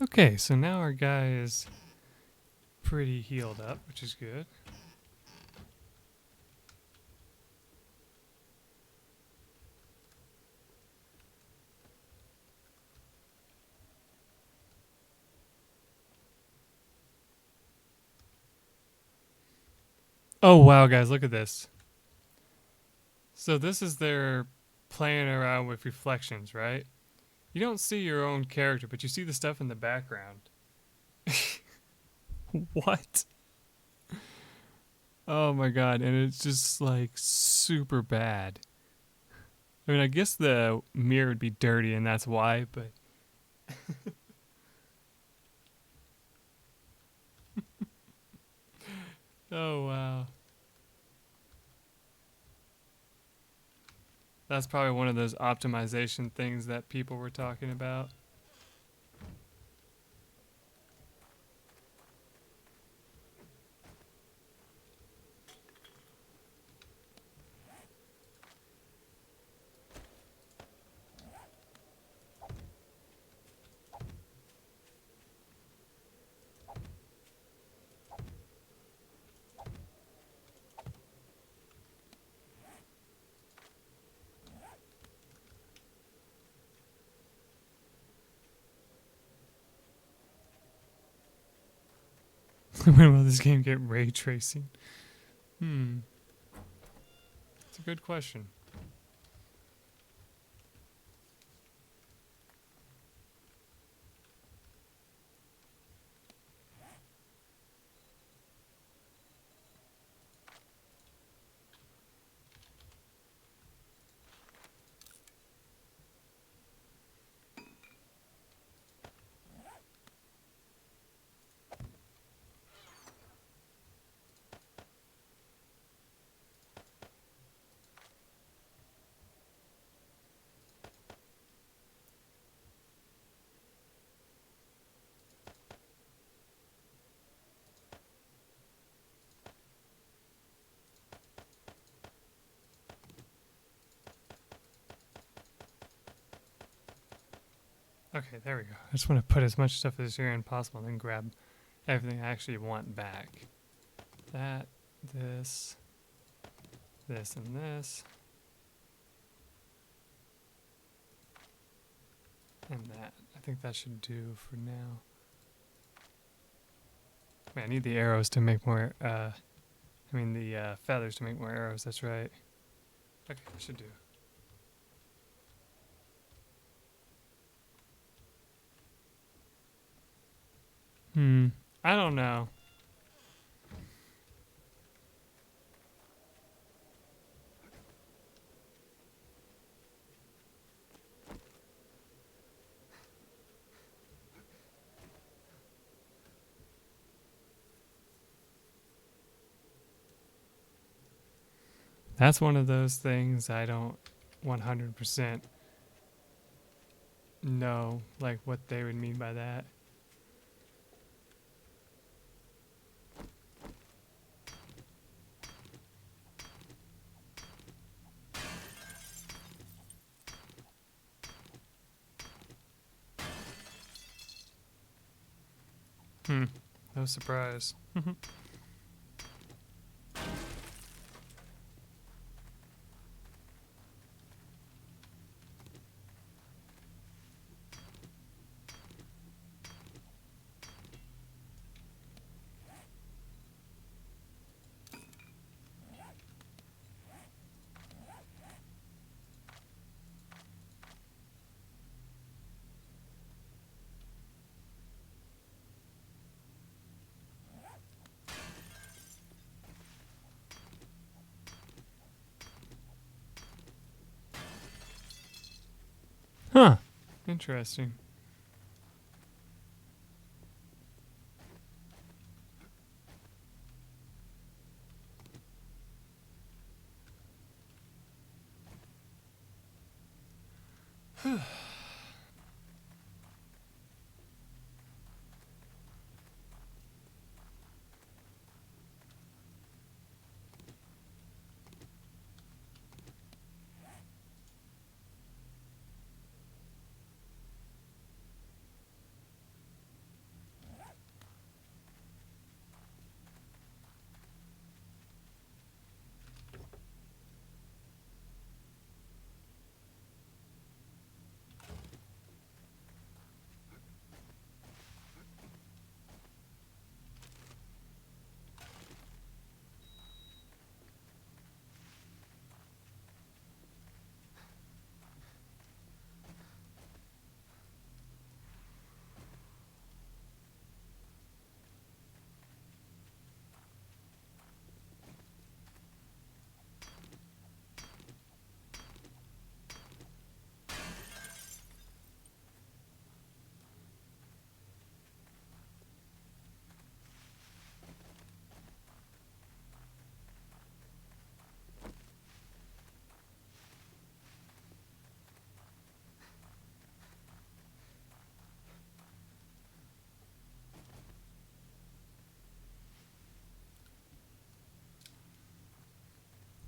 Okay, so now our guy is pretty healed up, which is good. Oh wow, guys, look at this. So this is their playing around with reflections, right? You don't see your own character, but you see the stuff in the background. What? Oh my god, and it's just like super bad. I mean, I guess the mirror would be dirty and that's why, but oh wow. That's probably one of those optimization things that people were talking about. When will this game get ray tracing? It's a good question. Okay, there we go. I just want to put as much stuff as here as possible and then grab everything I actually want back. That, this, this, and this. And that. I think that should do for now. Wait, I need the arrows to make more, the feathers to make more arrows, that's right. Okay, that should do. I don't know. That's one of those things I don't 100% know, like, what they would mean by that. No surprise. Interesting.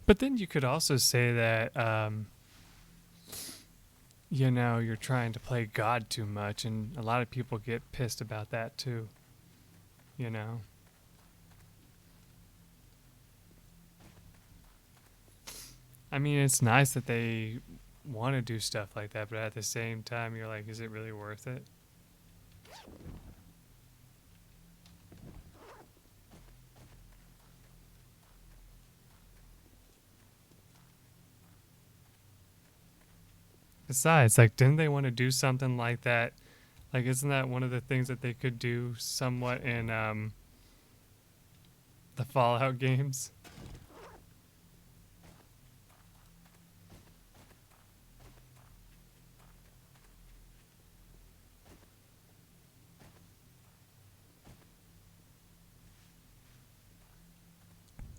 But then you could also say that, you're trying to play God too much, and a lot of people get pissed about that too, you know? I mean, it's nice that they want to do stuff like that, but at the same time, you're like, is it really worth it? Besides, like, didn't they want to do something like that? Like, isn't that one of the things that they could do somewhat in the Fallout games?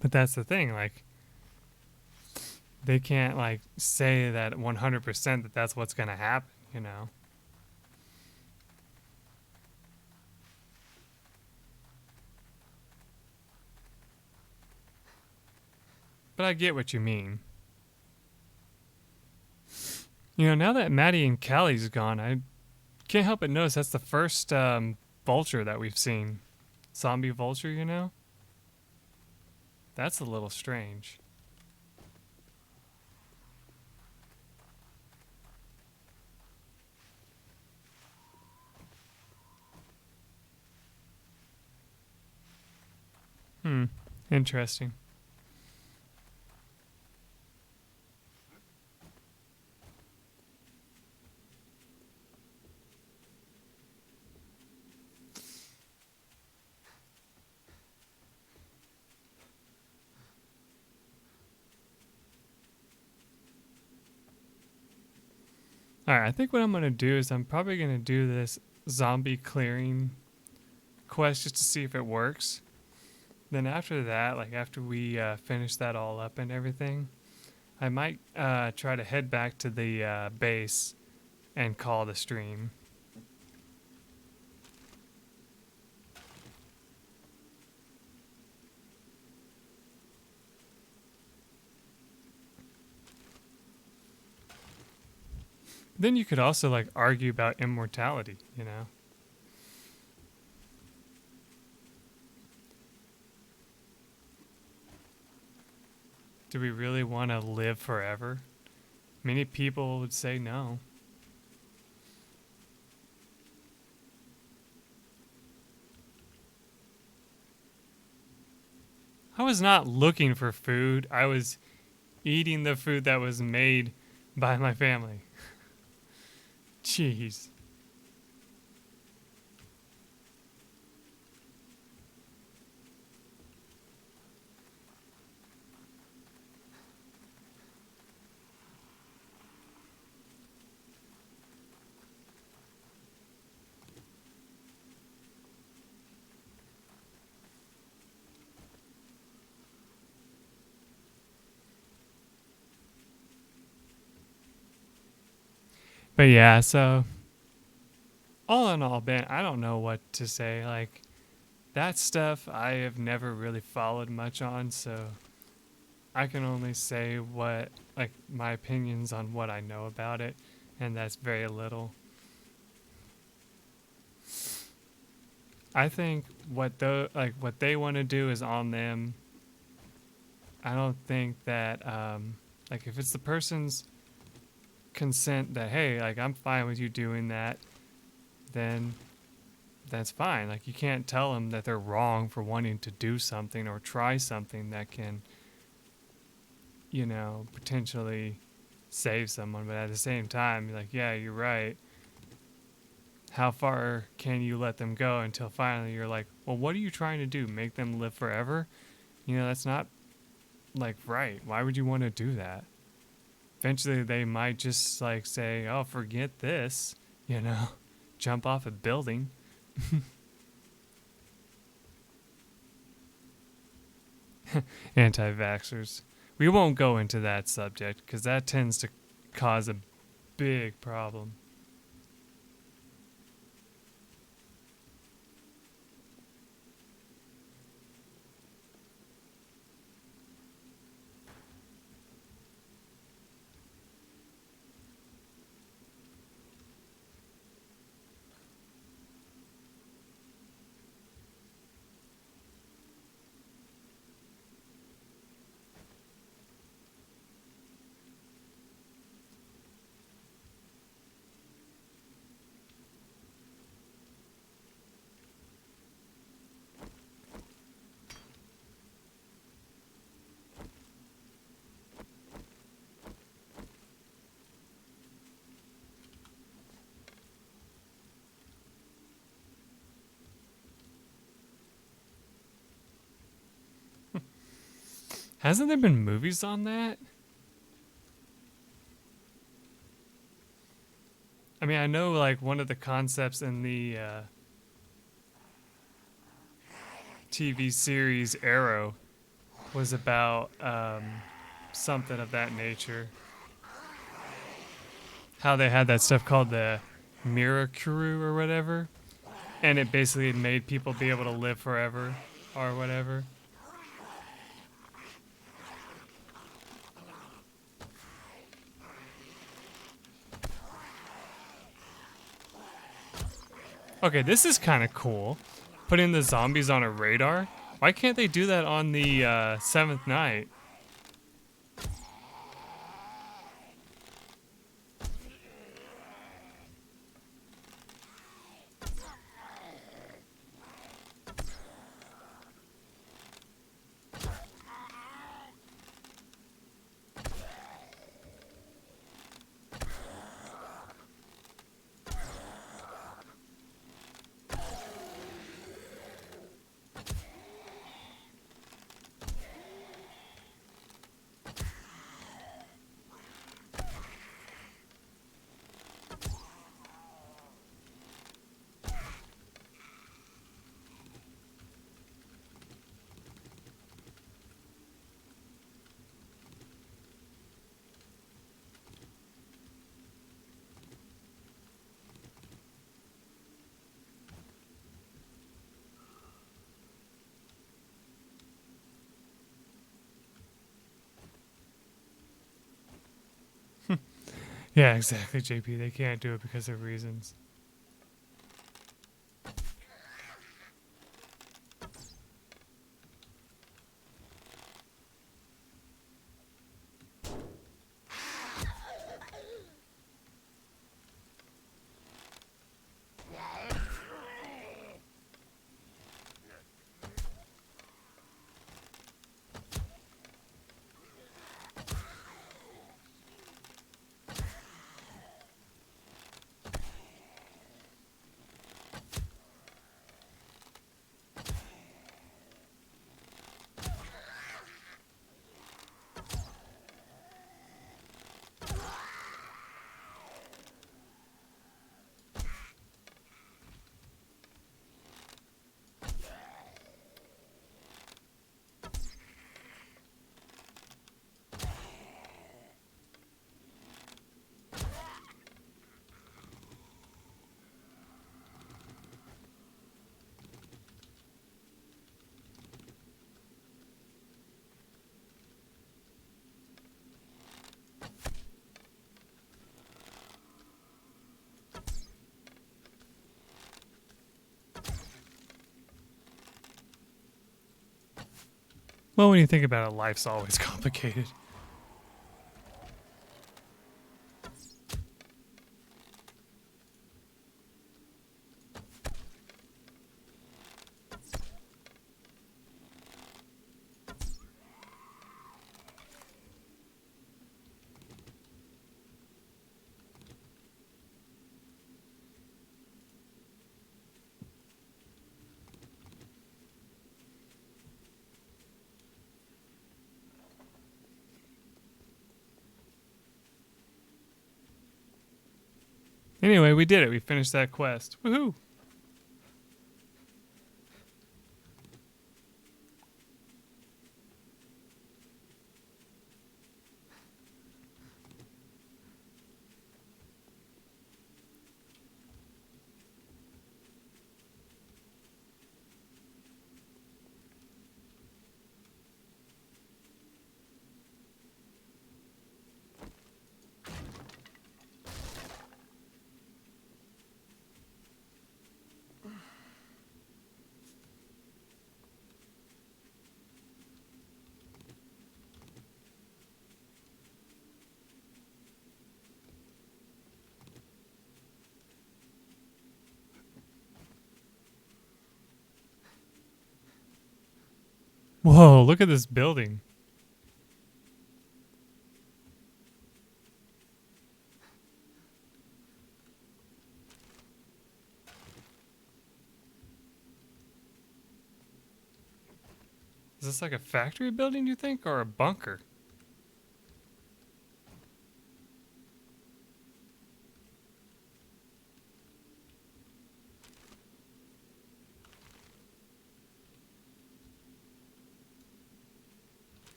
But that's the thing, like, they can't, like, say that 100% that that's what's going to happen, you know? But I get what you mean. You know, now that Maddie and Callie's gone, I can't help but notice that's the first vulture that we've seen. Zombie vulture, you know? That's a little strange. Interesting. Alright, I think what I'm going to do is I'm probably going to do this zombie clearing quest just to see if it works. Then after that, like after we finish that all up and everything, I might try to head back to the base and call the stream. Then you could also like argue about immortality, you know? Do we really want to live forever? Many people would say no. I was not looking for food. I was eating the food that was made by my family. Jeez. But yeah, so all in all, Ben, I don't know what to say. Like, that stuff I have never really followed much on, so I can only say what, like, my opinions on what I know about it, and that's very little. I think what they want to do is on them. I don't think that like if it's the person's consent that hey, like I'm fine with you doing that, then that's fine. Like you can't tell them that they're wrong for wanting to do something or try something that can, potentially save someone. But at the same time, you're like, yeah, you're right. How far can you let them go until finally you're like, well, what are you trying to do? Make them live forever? That's not like right. Why would you want to do that? Eventually they might just like say, oh, forget this, jump off a building. Anti-vaxxers. We won't go into that subject because that tends to cause a big problem. Hasn't there been movies on that? I mean, I know like one of the concepts in the TV series Arrow was about something of that nature. How they had that stuff called the Mirror Crew or whatever, and it basically made people be able to live forever or whatever. Okay, this is kind of cool. Putting the zombies on a radar. Why can't they do that on the Seventh Night? Yeah, exactly, JP. They can't do it because of reasons. Well, when you think about it, life's always complicated. Anyway, we did it. We finished that quest. Woohoo! Whoa, look at this building. Is this like a factory building, you think, or a bunker?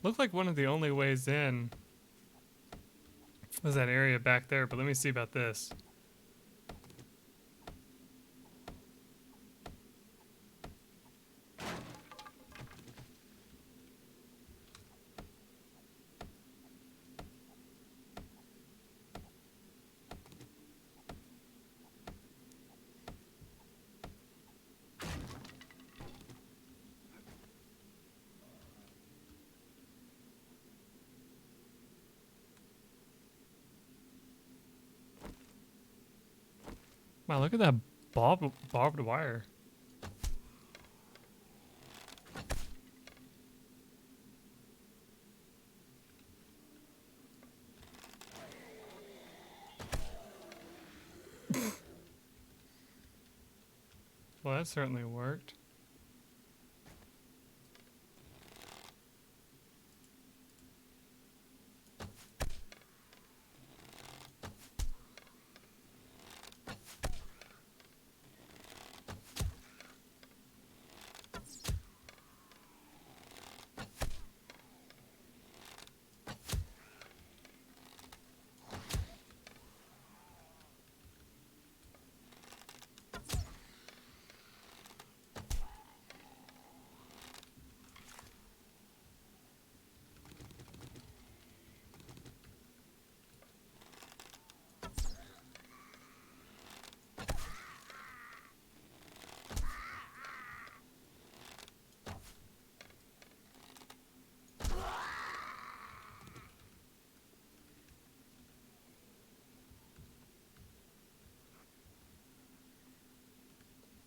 Looked like one of the only ways in was that area back there, but let me see about this. Wow, look at that barbed wire. Well, that certainly worked.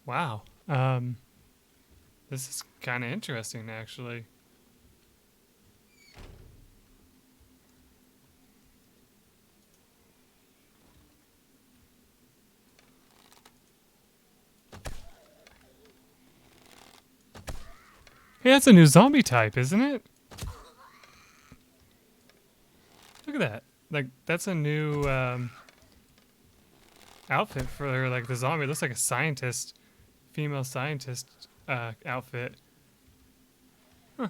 Wow. This is kind of interesting, actually. Hey, that's a new zombie type, isn't it? Look at that. Like, that's a new outfit for like the zombie. It looks like a scientist, female scientist outfit. Huh.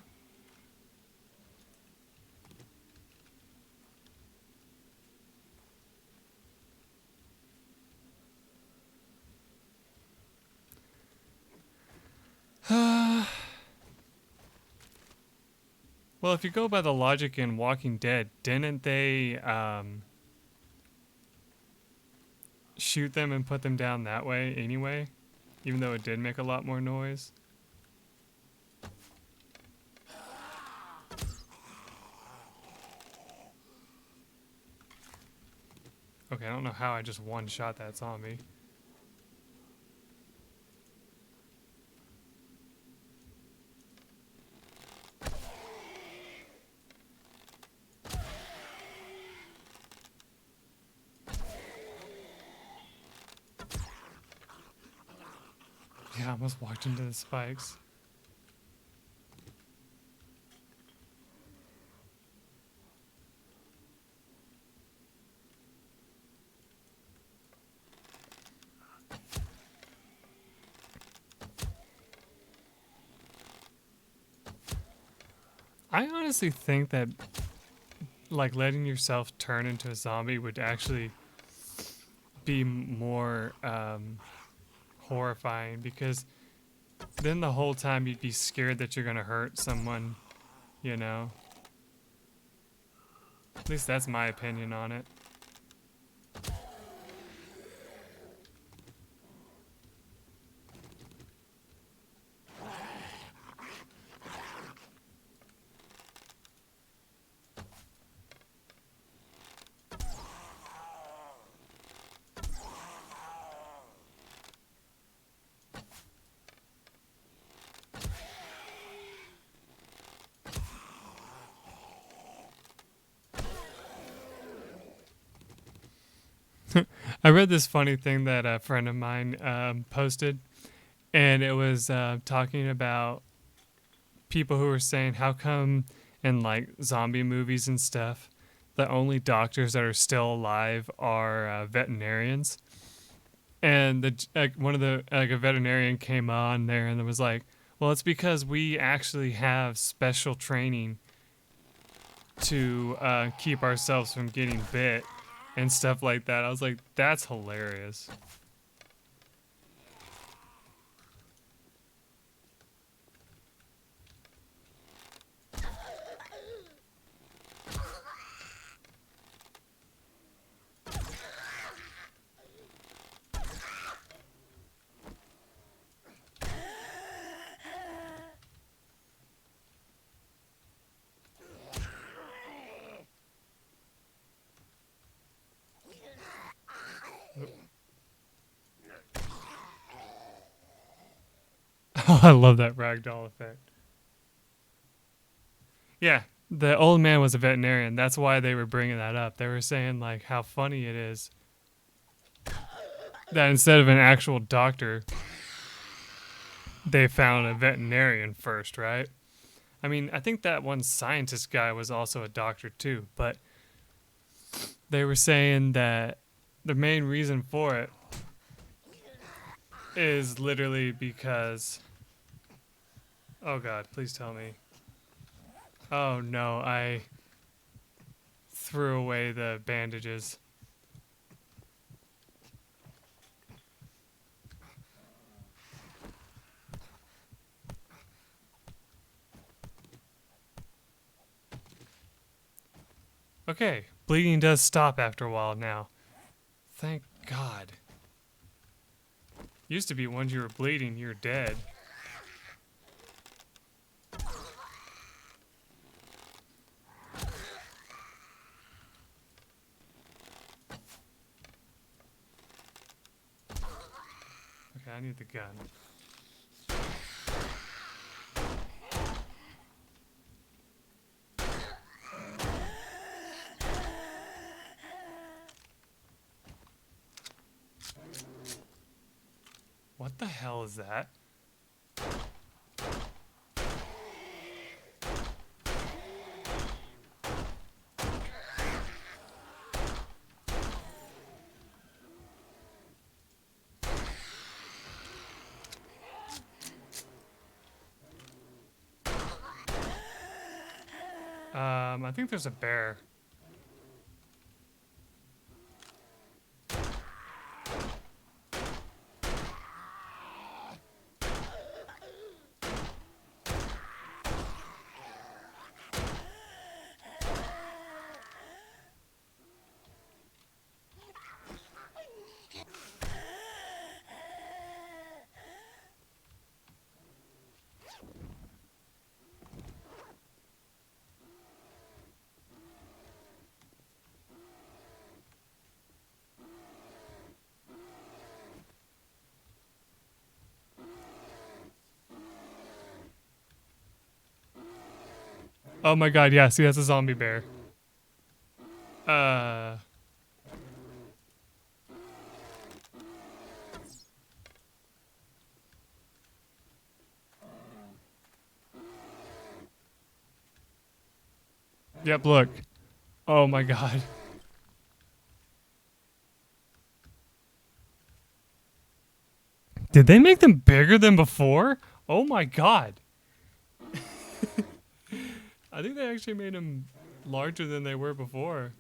Well, if you go by the logic in Walking Dead, didn't they shoot them and put them down that way anyway, even though it did make a lot more noise. Okay, I don't know how I just one-shot that zombie. Yeah, I almost walked into the spikes. I honestly think that like letting yourself turn into a zombie would actually be more horrifying, because then the whole time you'd be scared that you're gonna hurt someone, you know? At least that's my opinion on it. I read this funny thing that a friend of mine posted, and it was talking about people who were saying, how come in like zombie movies and stuff, the only doctors that are still alive are veterinarians? And one of the like a veterinarian came on there and was like, well, it's because we actually have special training to keep ourselves from getting bit and stuff like that. I was like, that's hilarious. Oh, I love that ragdoll effect. Yeah, the old man was a veterinarian. That's why they were bringing that up. They were saying like how funny it is that instead of an actual doctor, they found a veterinarian first, right? I mean, I think that one scientist guy was also a doctor too, but they were saying that the main reason for it is literally because... Oh God, please tell me. Oh no, I threw away the bandages. Okay, bleeding does stop after a while now. Thank God. Used to be once you were bleeding, you're dead. Okay, I need the gun. What the hell is that? I think there's a bear. Oh my god, yeah, see, that's a zombie bear. Uh... Yep, look. Oh my god. Did they make them bigger than before? Oh my god. I think they actually made them larger than they were before.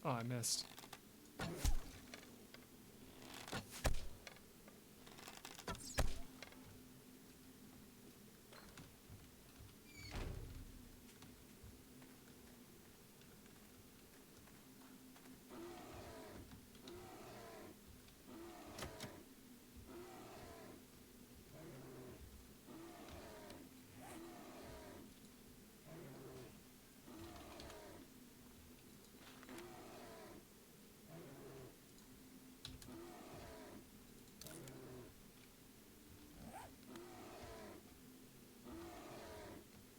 Oh, I missed.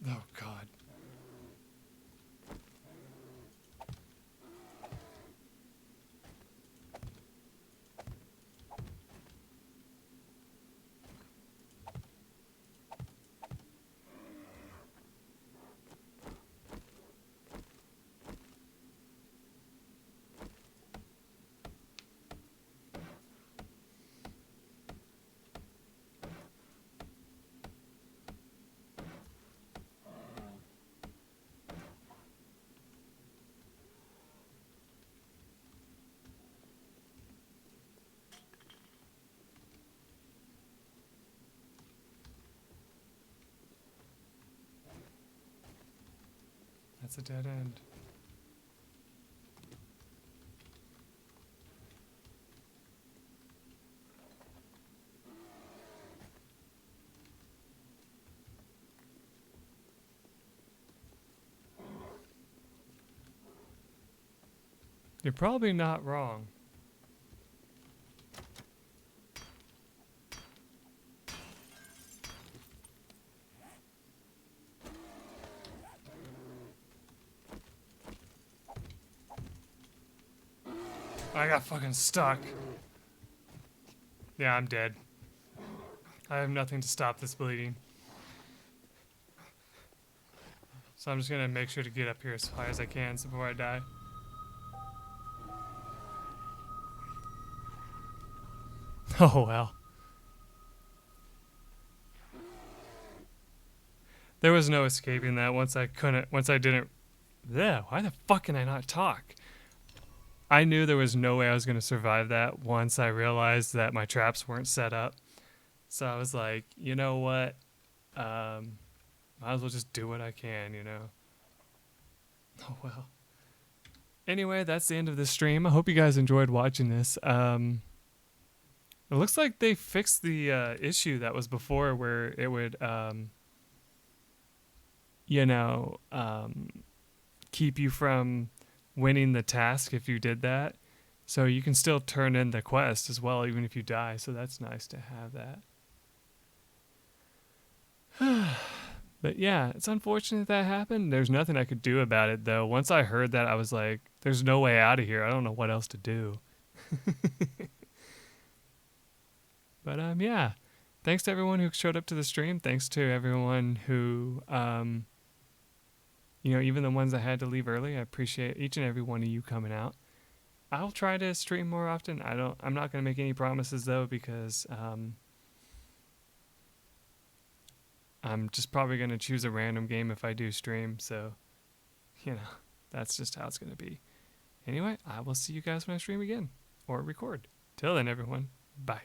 Oh god. That's a dead end. You're probably not wrong. I got fucking stuck. Yeah, I'm dead. I have nothing to stop this bleeding. So I'm just gonna make sure to get up here as high as I can before I die. Oh well. There was no escaping that once I didn't. Yeah, why the fuck can I not talk? I knew there was no way I was going to survive that once I realized that my traps weren't set up. So I was like, you know what? Might as well just do what I can, you know? Oh, well. Anyway, that's the end of this stream. I hope you guys enjoyed watching this. It looks like they fixed the issue that was before where it would, keep you from winning the task if you did that. So you can still turn in the quest as well, even if you die. So that's nice to have that. But yeah, it's unfortunate that happened. There's nothing I could do about it, though. Once I heard that, I was like, there's no way out of here. I don't know what else to do. But yeah. Thanks to everyone who showed up to the stream. Thanks to everyone who, even the ones I had to leave early. I appreciate each and every one of you coming out. I'll try to stream more often. I'm not going to make any promises, though, because I'm just probably going to choose a random game if I do stream. So, that's just how it's going to be. Anyway, I will see you guys when I stream again or record. Till then, everyone. Bye.